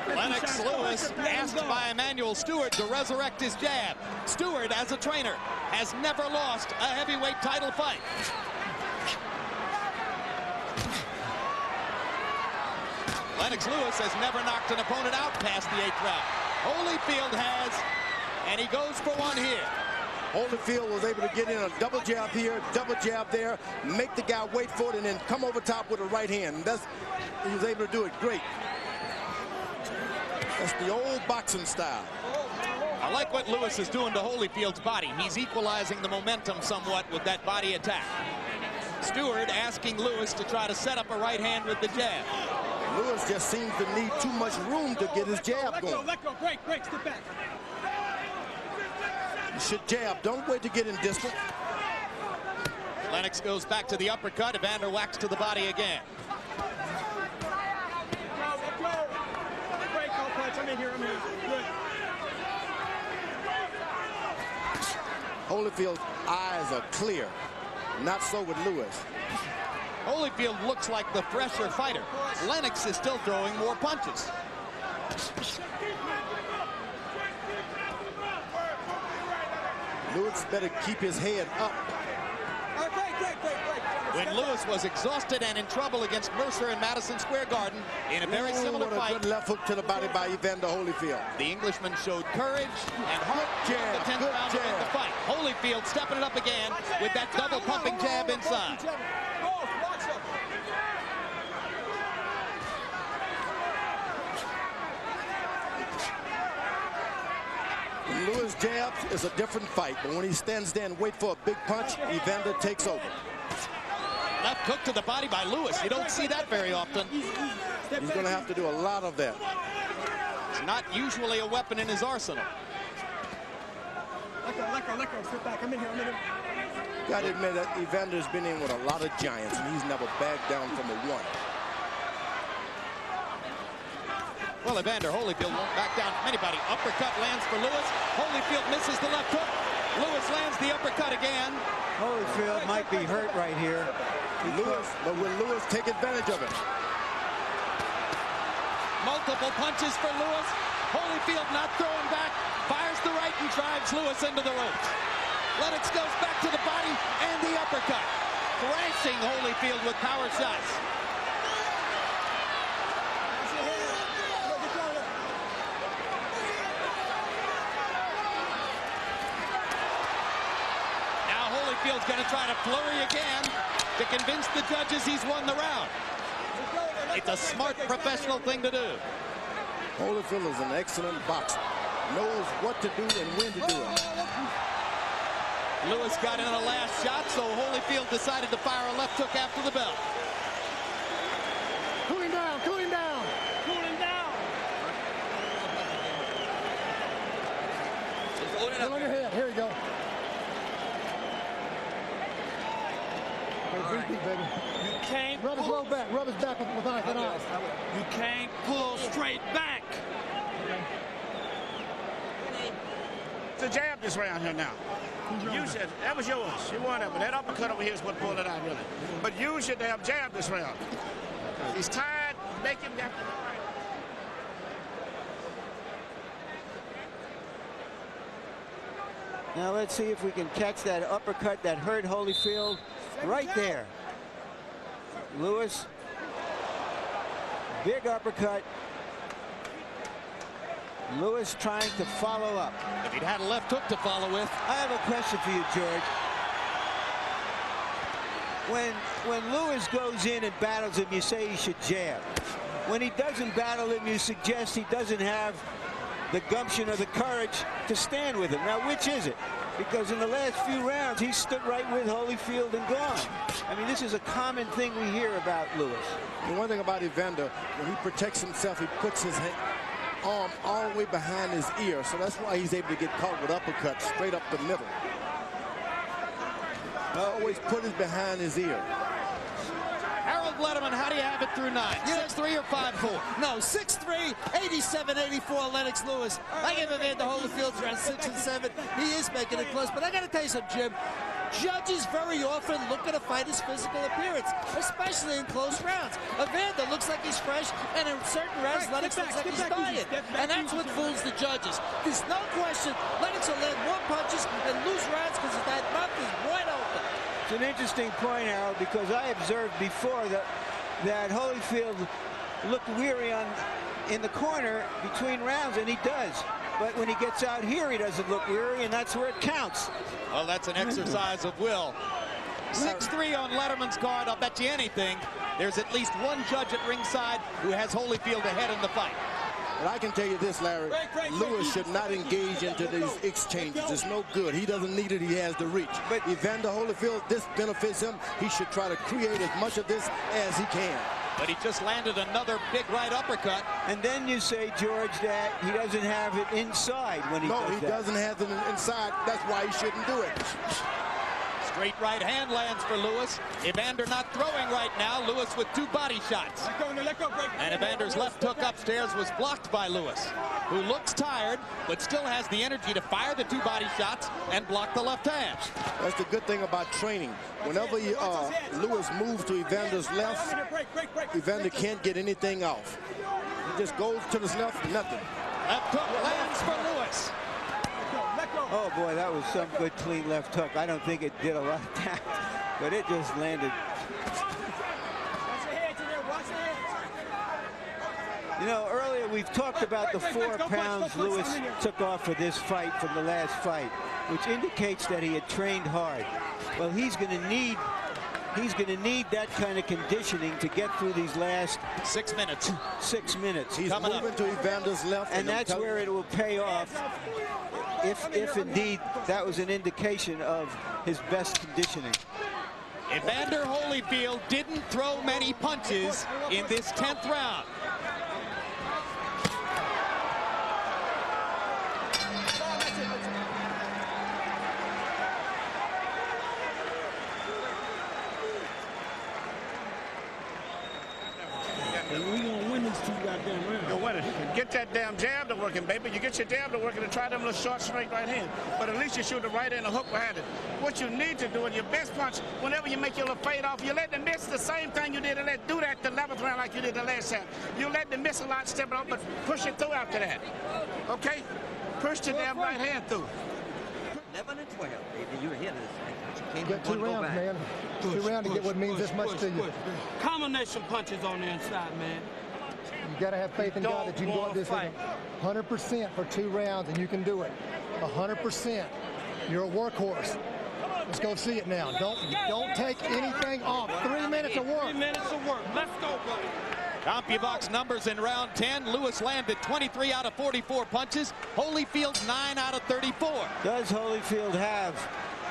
Lennox Lewis asked by Emmanuel Stewart to resurrect his jab. Stewart, as a trainer, has never lost a heavyweight title fight. Lennox Lewis has never knocked an opponent out past the 8th round. Holyfield has, and he goes for one here. Holyfield was able to get in a double jab here, double jab there, make the guy wait for it, and then come over top with a right hand. And he was able to do it great. That's the old boxing style. I like what Lewis is doing to Holyfield's body. He's equalizing the momentum somewhat with that body attack. Stewart asking Lewis to try to set up a right hand with the jab. Lewis just seems to need too much room to get his jab going. Let go, break, step back. You should jab. Don't wait to get in distance. Lennox goes back to the uppercut. Evander whacks to the body again. Break, no punch. I'm in here. Good. Holyfield's eyes are clear. Not so with Lewis. Holyfield looks like the fresher fighter. Lennox is still throwing more punches. Lewis better keep his head up. When Lewis was exhausted and in trouble against Mercer in Madison Square Garden in a very similar what a fight. Good left hook to the body by Evander Holyfield. The Englishman showed courage and heart in the 10th round to win the fight. Holyfield stepping it up again with that double pumping jab inside. When Lewis jabs, it's a different fight, but when he stands there and waits for a big punch, Evander takes over. Left hook to the body by Lewis. You don't see that very often. He's going to have to do a lot of that. It's not usually a weapon in his arsenal. Let go. Sit back. I'm in here. Got to admit that Evander's been in with a lot of giants, and he's never backed down from a one. Well, Evander Holyfield won't back down from anybody. Uppercut lands for Lewis. Holyfield misses the left hook. Lewis lands the uppercut again. Holyfield might be hurt right here. But will Lewis take advantage of it? Multiple punches for Lewis. Holyfield not throwing back. Fires the right and drives Lewis into the ropes. Lennox goes back to the body and the uppercut. Thrashing Holyfield with power shots. Holyfield's going to try to flurry again to convince the judges he's won the round. It's a smart professional thing to do. Holyfield is an excellent boxer. Knows what to do and when to do it. Lewis got in a last shot, so Holyfield decided to fire a left hook after the bell. Cool him down. Get on your head. Here you go. Right. You can't rub his low back. Rub his back with eyes and eyes. You can't pull straight back. It's a jab this round here now. Use it. That was yours. You won it, but that uppercut over here is what pulled it out, really. But use your damn jab this round. He's tired. Make him get. Now let's see if we can catch that uppercut that hurt Holyfield right there. Lewis, big uppercut. Lewis trying to follow up. If he'd had a left hook to follow with. I have a question for you, George. When Lewis goes in and battles him, you say he should jab. When he doesn't battle him, you suggest he doesn't have the gumption or the courage to stand with him. Now, which is it? Because in the last few rounds, he stood right with Holyfield and gone. I mean, this is a common thing we hear about Lewis. And one thing about Evander, when he protects himself, he puts his arm all the way behind his ear. So that's why he's able to get caught with uppercuts straight up the middle. Always put it behind his ear. Harold Letterman, how do you have it through 9? 6'3" or 5'4"? No, 6'3", 87-84, Lennox Lewis. I give Evander Holyfield around 6 and 7. He is making it close, but I got to tell you something, Jim. Judges very often look at a fighter's physical appearance, especially in close rounds. Evander looks like he's fresh, and in certain rounds, Lennox looks like he's dying. And that's what fools the judges. There's no question Lennox will land more punches and lose rounds because that mouth is wide open. It's an interesting point, Harold, because I observed before that Holyfield looked weary in the corner between rounds, and he does. But when he gets out here, he doesn't look weary, and that's where it counts. Well, that's an exercise of will. 6'3" on Letterman's card. I'll bet you anything. There's at least one judge at ringside who has Holyfield ahead in the fight. But I can tell you this, Larry, Lewis should not engage into these exchanges. It's no good. He doesn't need it. He has the reach. But Evander Holyfield, this benefits him. He should try to create as much of this as he can. But he just landed another big right uppercut. And then you say, George, that he doesn't have it inside when he does that. No, he doesn't have it inside. That's why he shouldn't do it. Straight right hand lands for Lewis. Evander not throwing right now. Lewis with 2 body shots. And Evander's left hook upstairs was blocked by Lewis, who looks tired, but still has the energy to fire the 2 body shots and block the left hand. That's the good thing about training. Whenever Lewis moves to Evander's left, Evander can't get anything off. He just goes to his left, nothing. Left hook lands for Lewis. Oh, boy, that was some good, clean left hook. I don't think it did a lot of damage, but it just landed. You know, earlier we've talked about the 4 pounds Lewis took off for this fight from the last fight, which indicates that he had trained hard. Well, he's going to need that kind of conditioning to get through these last 6 minutes. 6 minutes. He's moving to Evander's left. And that's where it will pay off. If indeed that was an indication of his best conditioning. Evander Holyfield didn't throw many punches in this 10th round. And we're going to win these 2 goddamn rounds. You'll win it. Get that damn jab to working, baby. You get your jab to working and try them little short, straight right hand. But at least you shoot the right hand and hook behind it. What you need to do in your best punch, whenever you make your little fade off, you let them miss the same thing you did. And do that the 11th round like you did the last time. You let them miss a lot, step it up, but push it through after that. Okay? Push the damn right hand through. 11 and 12, baby. You're ahead of this thing. You Get 2 rounds, man. 2 rounds to get what means this much to you. Combination punches on the inside, man. You got to have faith in God that you can go at this 100% for 2 rounds, and you can do it. 100%. You're a workhorse. Let's go see it now. Don't take anything off. 3 minutes of work. 3 minutes of work. Let's go, buddy. CompuBox numbers in round 10. Lewis landed 23 out of 44 punches. Holyfield 9 out of 34. Does Holyfield have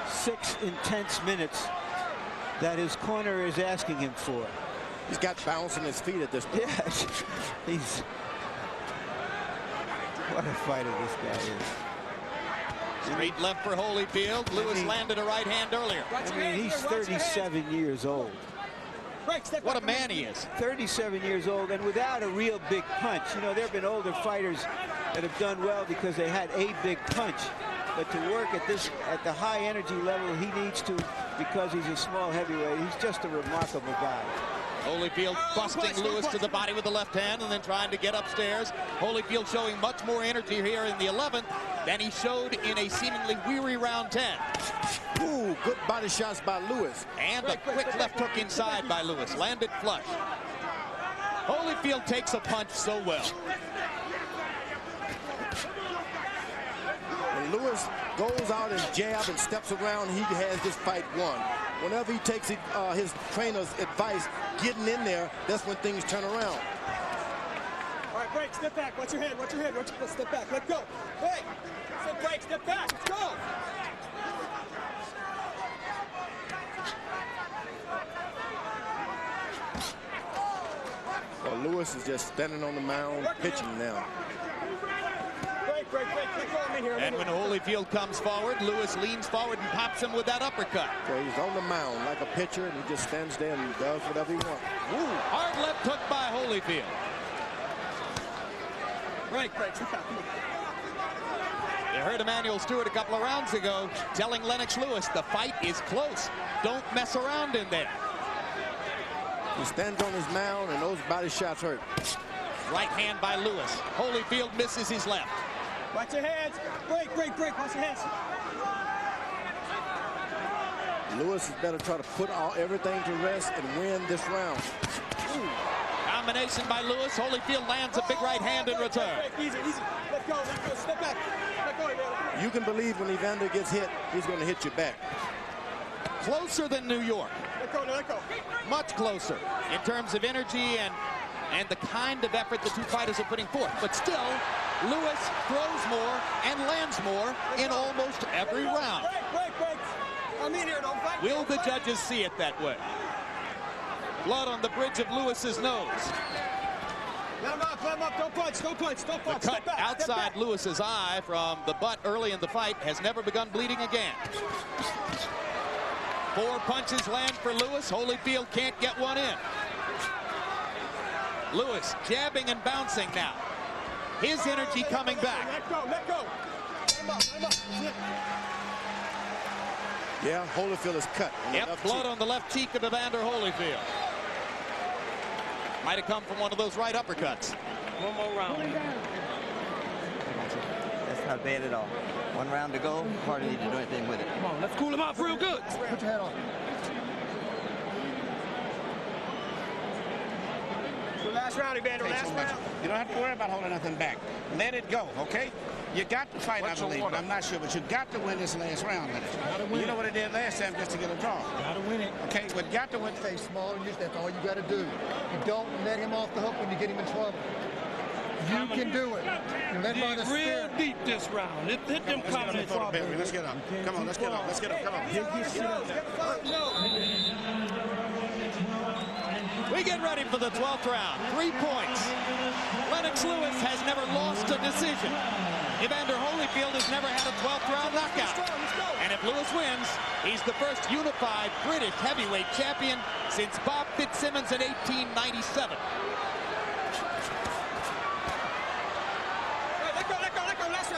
6 intense minutes that his corner is asking him for? He's got bounce in his feet at this point. Yes. He's... What a fighter this guy is. Straight left for Holyfield. Lewis landed a right hand earlier. I mean, he's 37 years old. What a man he is. 37 years old and without a real big punch. You know, there have been older fighters that have done well because they had a big punch. But to work at the high energy level he needs to, because he's a small heavyweight, he's just a remarkable guy. Holyfield busting Lewis to the body with the left hand and then trying to get upstairs. Holyfield showing much more energy here in the 11th than he showed in a seemingly weary round 10. Ooh, good body shots by Lewis. And a quick left hook inside by Lewis. Landed flush. Holyfield takes a punch so well. When Lewis goes out and jab and steps around, he has this fight won. Whenever he takes his trainer's advice, getting in there, that's when things turn around. break, step back. Watch your head, watch your head. Step back, let go. Hey, step break, step back. Let's go. Well, Lewis is just standing on the mound, pitching now. Break. And when Holyfield comes forward, Lewis leans forward and pops him with that uppercut. So he's on the mound like a pitcher, and he just stands there and does whatever he wants. Ooh, hard left hook by Holyfield. Break. You heard Emmanuel Stewart a couple of rounds ago telling Lennox Lewis the fight is close. Don't mess around in there. He stands on his mound, and those body shots hurt. Right hand by Lewis. Holyfield misses his left. Watch your hands. Break. Watch your hands. Lewis is better try to put everything to rest and win this round. Ooh. Combination by Lewis. Holyfield lands a big right hand in return. Easy. Let go. Step back. Let go, Evander. You can believe when Evander gets hit, he's going to hit you back. Closer than New York. Let go. Much closer in terms of energy and the kind of effort the two fighters are putting forth. But still, Lewis throws more and lands more in almost every round. Break. I'm in here, don't fight. Will the judges see it that way? Blood on the bridge of Lewis's nose. Let him up. Don't punch. The cut outside Lewis's eye from the butt early in the fight has never begun bleeding again. 4 punches land for Lewis. Holyfield can't get one in. Lewis jabbing and bouncing now. His energy coming back. Let go. Let him up. Yeah, Holyfield is cut. Yep, blood on the left cheek of Evander Holyfield. Might have come from one of those right uppercuts. One more round. That's not bad at all. 1 round to go. Hardly need to do anything with it. Come on, let's cool him off real good. Put your head on. Last round, Evander. Last round. You don't have to worry about holding nothing back. Let it go, okay? You got to fight, I believe, but I'm not sure. But you got to win this last round, Lennox. You know what it did last time just to get a draw. Gotta win it. Okay, but got to win. Stay small and that's all you gotta do. You don't let him off the hook when you get him in trouble. You can do it. You let him on the real spirit. deep this round. Hit them comments. Let's get up. Come on, let's get up. Come on. We get ready for the 12th round. 3 points. Lennox Lewis has never lost a decision. Evander Holyfield has never had a 12th round knockout. And if Lewis wins, he's the first unified British heavyweight champion since Bob Fitzsimmons in 1897.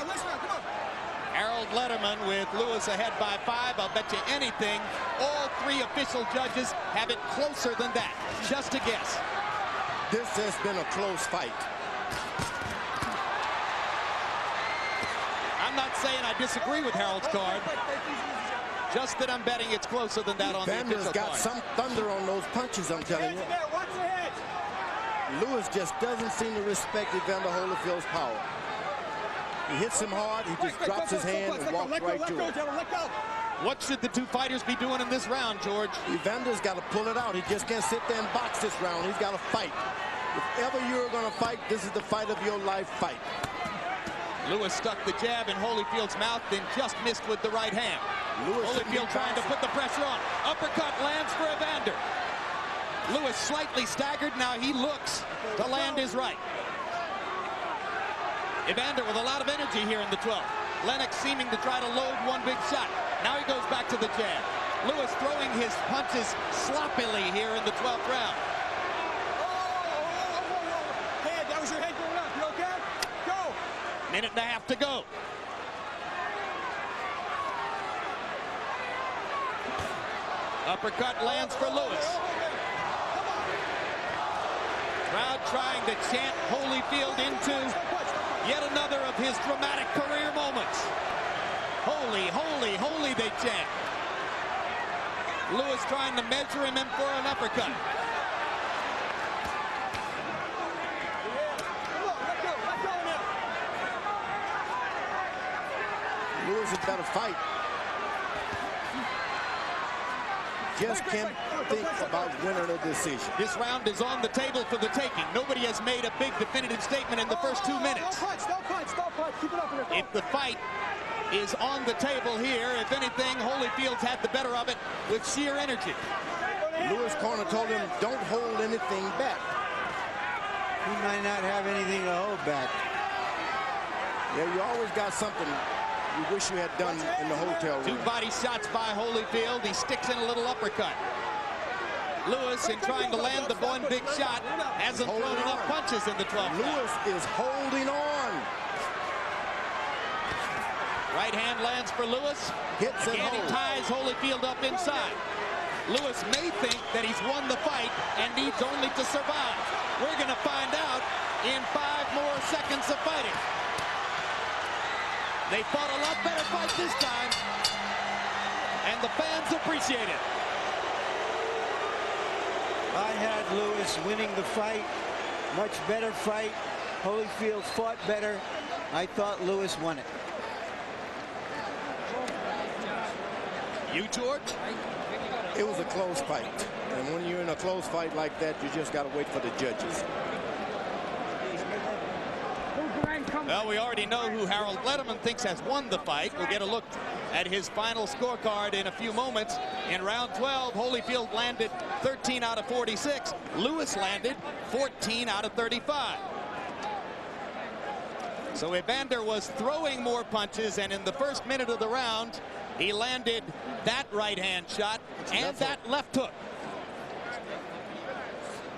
Last round, come on. Harold Letterman with Lewis ahead by 5. I'll bet you anything, all 3 official judges have it closer than that. Just a guess. This has been a close fight. I'm not saying I disagree with Harold's card. Just that I'm betting it's closer than that on the official Vander's got card. some thunder on those punches, I'm telling you. Lewis just doesn't seem to respect Evander Holyfield's power. He hits him hard, he just drops his hand and walks right to it. What should the two fighters be doing in this round, George? Evander's got to pull it out. He just can't sit there and box this round. He's got to fight. If ever you're going to fight, this is the fight of your life fight. Lewis stuck the jab in Holyfield's mouth, then just missed with the right hand. Holyfield trying to put the pressure on. Uppercut lands for Evander. Lewis slightly staggered. Now he looks to land his right. Evander with a lot of energy here in the 12th. Lennox seeming to try to load one big shot. Now he goes back to the jab. Lewis throwing his punches sloppily here in the 12th round. Head, that was your head going up. You okay? Go. Minute and a half to go. Uppercut lands for Lewis. Crowd trying to chant Holyfield into yet another of his dramatic career moments. Holy, holy, holy, they chant. Lewis trying to measure him in for an uppercut. Lewis had better fight. just can't think about winning a decision. This round is on the table for the taking. Nobody has made a big definitive statement in the first 2 minutes. Don't punch. Keep it up here. If the fight is on the table here, if anything, Holyfield's had the better of it with sheer energy. Lewis' corner told him, don't hold anything back. He might not have anything to hold back. Yeah, you always got something you wish you had done in the hotel room. 2 body shots by Holyfield. He sticks in a little uppercut. Lewis, in trying to land the one big shot, hasn't thrown enough punches in the 12th. Lewis is holding on. Right hand lands for Lewis. Hits and Again, he holds. ties Holyfield up inside. Lewis may think that he's won the fight and needs only to survive. We're going to find out in 5 more seconds of fighting. They fought a lot better fight this time, and the fans appreciate it. I had Lewis winning the fight. Much better fight. Holyfield fought better. I thought Lewis won it. You, George? It was a close fight. And when you're in a close fight like that, you just got to wait for the judges. Well, we already know who Harold Letterman thinks has won the fight. We'll get a look at his final scorecard in a few moments. In round 12, Holyfield landed 13 out of 46. Lewis landed 14 out of 35. So Evander was throwing more punches, and in the first minute of the round, he landed that right-hand shot and that left hook.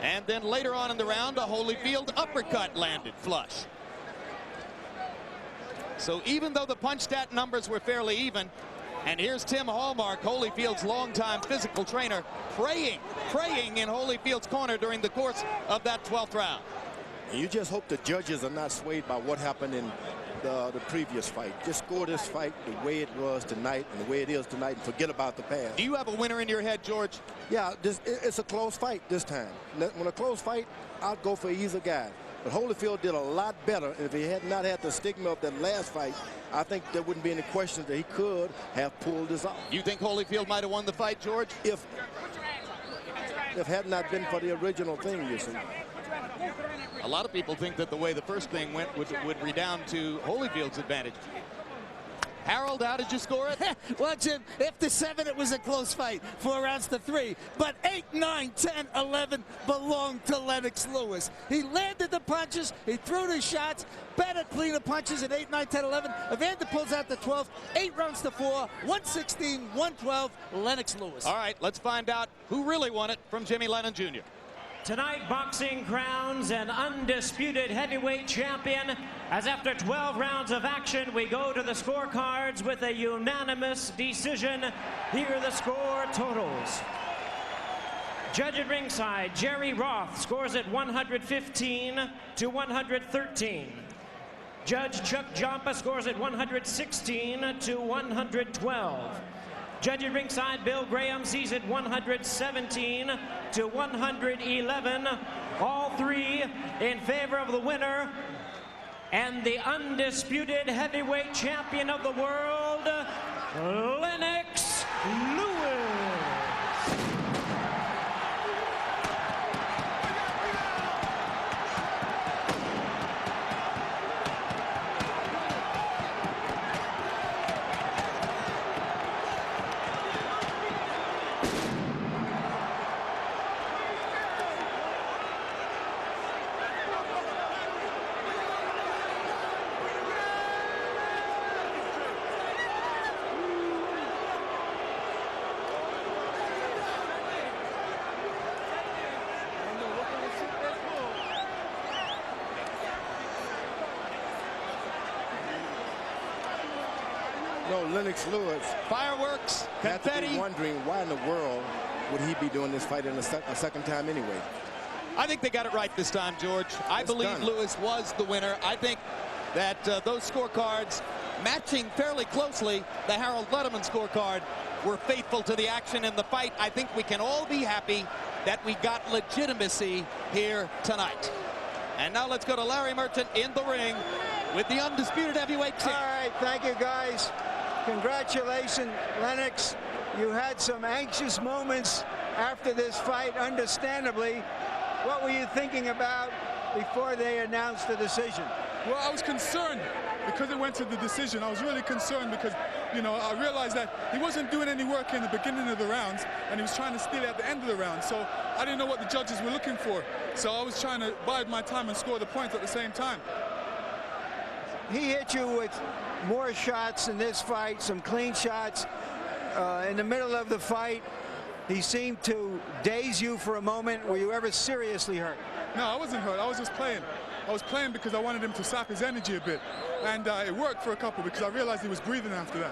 And then later on in the round, a Holyfield uppercut landed flush. So even though the punch stat numbers were fairly even, and here's Tim Hallmark, Holyfield's longtime physical trainer, praying in Holyfield's corner during the course of that 12th round. And you just hope the judges are not swayed by what happened in the previous fight. Just score this fight the way it was tonight and the way it is tonight, and forget about the past. Do you have a winner in your head, George? Yeah, it's a close fight this time. When a close fight, I'll go for either guy. But Holyfield did a lot better, and if he had not had the stigma of that last fight, I think there wouldn't be any question that he could have pulled this off. You think Holyfield might have won the fight, George? If had not been for the original thing, you see. A lot of people think that the way the first thing went would redound to Holyfield's advantage. Harold, how did you score it? Well, Jim, after 7, it was a close fight. 4 rounds to 3. But 8, 9, 10, 11 belonged to Lennox Lewis. He landed the punches. He threw the shots. Better, cleaner punches at 8, 9, 10, 11. Evander pulls out the 12th. 8 rounds to 4. 116, 112. Lennox Lewis. All right, let's find out who really won it from Jimmy Lennon Jr. Tonight, boxing crowns an undisputed heavyweight champion, as after 12 rounds of action, we go to the scorecards with a unanimous decision. Here are the score totals. Judge at ringside, Jerry Roth scores at 115 to 113. Judge Chuck Jompa scores at 116 to 112. Judge at ringside, Bill Graham sees it 117 to 111. All 3 in favor of the winner and the undisputed heavyweight champion of the world, Lennox Lewis. No, Lennox Lewis. Fireworks, confetti. Had to be wondering why in the world would he be doing this fight in a second time anyway. I think they got it right this time, George. I believe Lewis was the winner. I think that those scorecards, matching fairly closely the Harold Letterman scorecard, were faithful to the action in the fight. I think we can all be happy that we got legitimacy here tonight. And now let's go to Larry Merchant in the ring with the undisputed heavyweight champ. All right, thank you, guys. Congratulations, Lennox. You had some anxious moments after this fight, understandably. What were you thinking about before they announced the decision? Well, I was concerned because it went to the decision. I was really concerned because, you know, I realized that he wasn't doing any work in the beginning of the rounds, and he was trying to steal at the end of the round. So I didn't know what the judges were looking for. So I was trying to bide my time and score the points at the same time. He hit you with more shots in this fight, some clean shots. In the middle of the fight, he seemed to daze you for a moment. Were you ever seriously hurt? No, I wasn't hurt. I was just playing. I was playing because I wanted him to sap his energy a bit. And it worked for a couple because I realized he was breathing after that.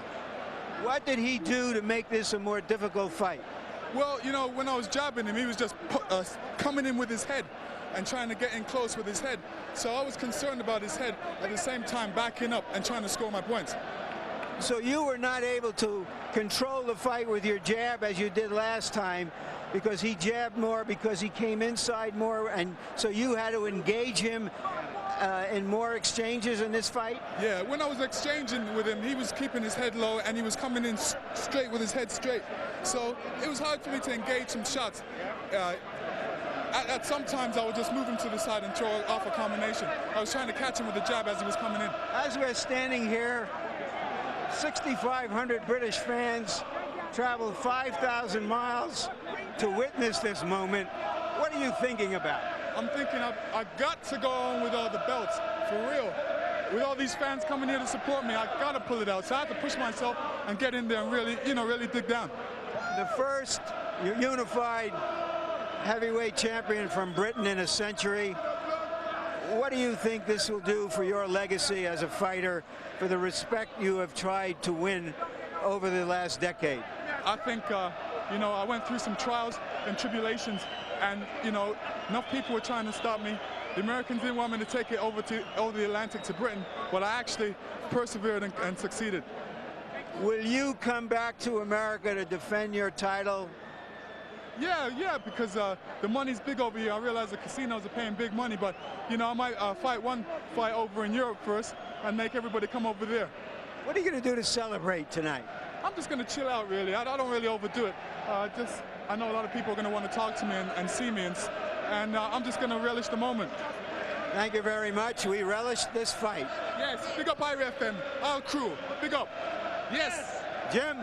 What did he do to make this a more difficult fight? Well, you know, when I was jabbing him, he was just coming in with his head and trying to get in close with his head. So I was concerned about his head, at the same time backing up and trying to score my points. So you were not able to control the fight with your jab as you did last time because he jabbed more, because he came inside more, and so you had to engage him in more exchanges in this fight? Yeah, when I was exchanging with him, he was keeping his head low and he was coming in straight with his head straight. So it was hard for me to engage some shots. At sometimes I would just move him to the side and throw off a combination. I was trying to catch him with the jab as he was coming in. As we're standing here, 6,500 British fans traveled 5,000 miles to witness this moment. What are you thinking about? I'm thinking I got to go on with all the belts, for real. With all these fans coming here to support me, I got to pull it out. So I had to push myself and get in there and really, you know, really dig down. The first unified heavyweight champion from Britain in a century. What do you think this will do for your legacy as a fighter, for the respect you have tried to win over the last decade? I think, you know, I went through some trials and tribulations, and, you know, enough people were trying to stop me. The Americans didn't want me to take it over the Atlantic to Britain, but I actually persevered and succeeded. Will you come back to America to defend your title? Yeah, because the money's big over here. I realize the casinos are paying big money, but, you know, I might fight one fight over in Europe first and make everybody come over there. What are you going to do to celebrate tonight? I'm just going to chill out, really. I don't really overdo it. I know a lot of people are going to want to talk to me and see me, and I'm just going to relish the moment. Thank you very much. We relish this fight. Yes, big up IBF, our crew. Big up. Yes. Jim.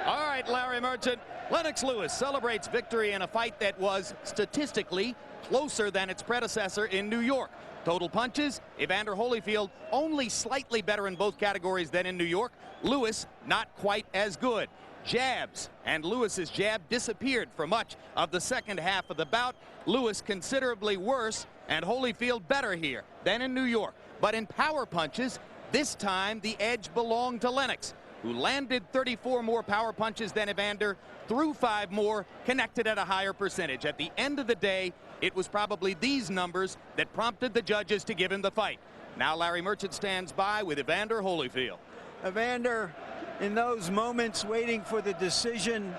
All right, Larry Merchant. Lennox Lewis celebrates victory in a fight that was statistically closer than its predecessor in New York. Total punches, Evander Holyfield only slightly better in both categories than in New York. Lewis not quite as good. Jabs, and Lewis's jab disappeared for much of the second half of the bout. Lewis considerably worse and Holyfield better here than in New York. But in power punches, this time the edge belonged to Lennox, who landed 34 more power punches than Evander, threw 5 more, connected at a higher percentage. At the end of the day, it was probably these numbers that prompted the judges to give him the fight. Now Larry Merchant stands by with Evander Holyfield. Evander, in those moments waiting for the decision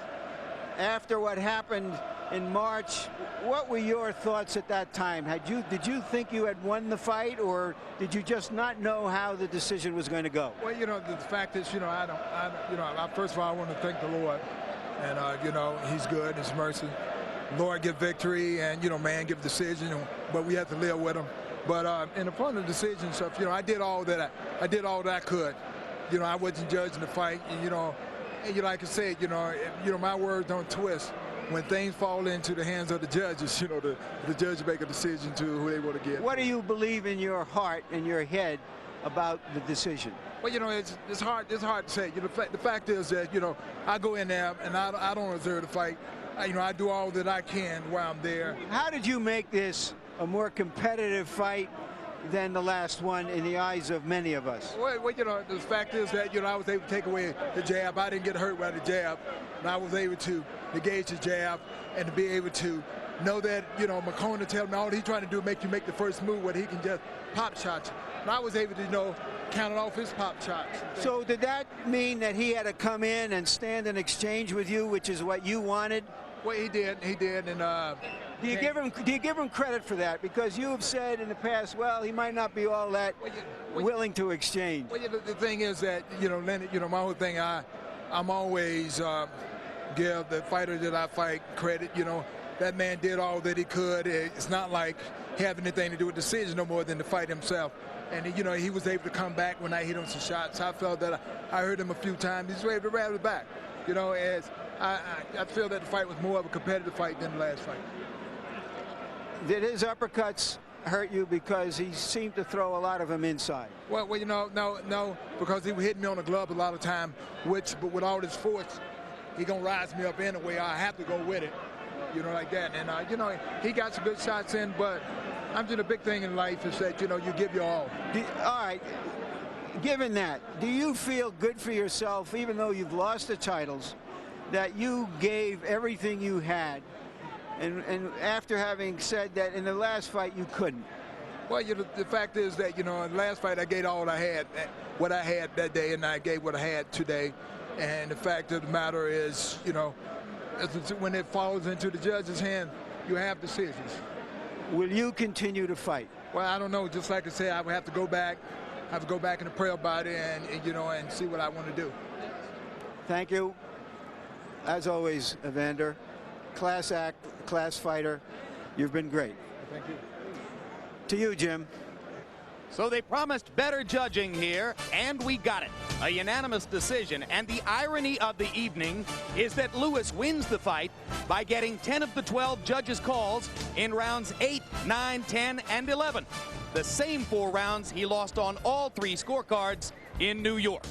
after what happened in March, what were your thoughts at that time? Did you think you had won the fight, or did you just not know how the decision was going to go? Well, you know, the fact is, you know, first of all, I want to thank the Lord, and you know, He's good, His mercy. Lord give victory, and you know, man give decision, but we have to live with Him. But in the front of the decision stuff, you know, I did all that I could. You know, I wasn't judging the fight, and you know, like I said, you know, my words don't twist. When things fall into the hands of the judges, you know, the judge make a decision to who they want to get. What do you believe in your heart and your head about the decision? Well, you know, it's hard to say. You know, the fact is that, you know, I go in there and I don't deserve to fight. You know, I do all that I can while I'm there. How did you make this a more competitive fight than the last one in the eyes of many of us? Well, you know, the fact is that, you know, I was able to take away the jab. I didn't get hurt by the jab, and I was able to engage the jab and to be able to know that, you know, McCona tell me all he's trying to do is make you make the first move where he can just pop shots. And I was able to, you know, count it off his pop shots. So did that mean that he had to come in and stand in exchange with you, which is what you wanted? Well, he did, and do you give him credit for that? Because you have said in the past, well, he might not be all that willing to exchange. Well, the thing is that, you know, Lenny, you know, my whole thing, I'm always give the fighter that I fight credit. You know, that man did all that he could. It's not like he had anything to do with the decision no more than the fight himself. And, you know, he was able to come back when I hit him some shots. I felt that I heard him a few times. He's able to rattle it back. You know, as I feel that the fight was more of a competitive fight than the last fight. Did his uppercuts hurt you because he seemed to throw a lot of them inside? Well, you know, no, because he was hitting me on the glove a lot of time, but with all this force, he gonna rise me up anyway. I have to go with it, you know, like that. And you know, he got some good shots in, but I'm just a big thing in life is that, you know, you give your all. All right. Given that, do you feel good for yourself, even though you've lost the titles, that you gave everything you had? And after having said that in the last fight you couldn't? Well, you know, the fact is that, you know, in the last fight I gave all I had, what I had that day, and I gave what I had today. And the fact of the matter is, you know, when it falls into the judge's hand, you have decisions. Will you continue to fight? Well, I don't know. Just like I said, I would have to go back. And pray about it, and you know, and see what I want to do. Thank you. As always, Evander, class act, class fighter. You've been great. Thank you. To you, Jim. So they promised better judging here, and we got it. A unanimous decision, and the irony of the evening is that Lewis wins the fight by getting 10 of the 12 judges' calls in rounds 8, 9, 10, and 11. The same 4 rounds he lost on all 3 scorecards in New York.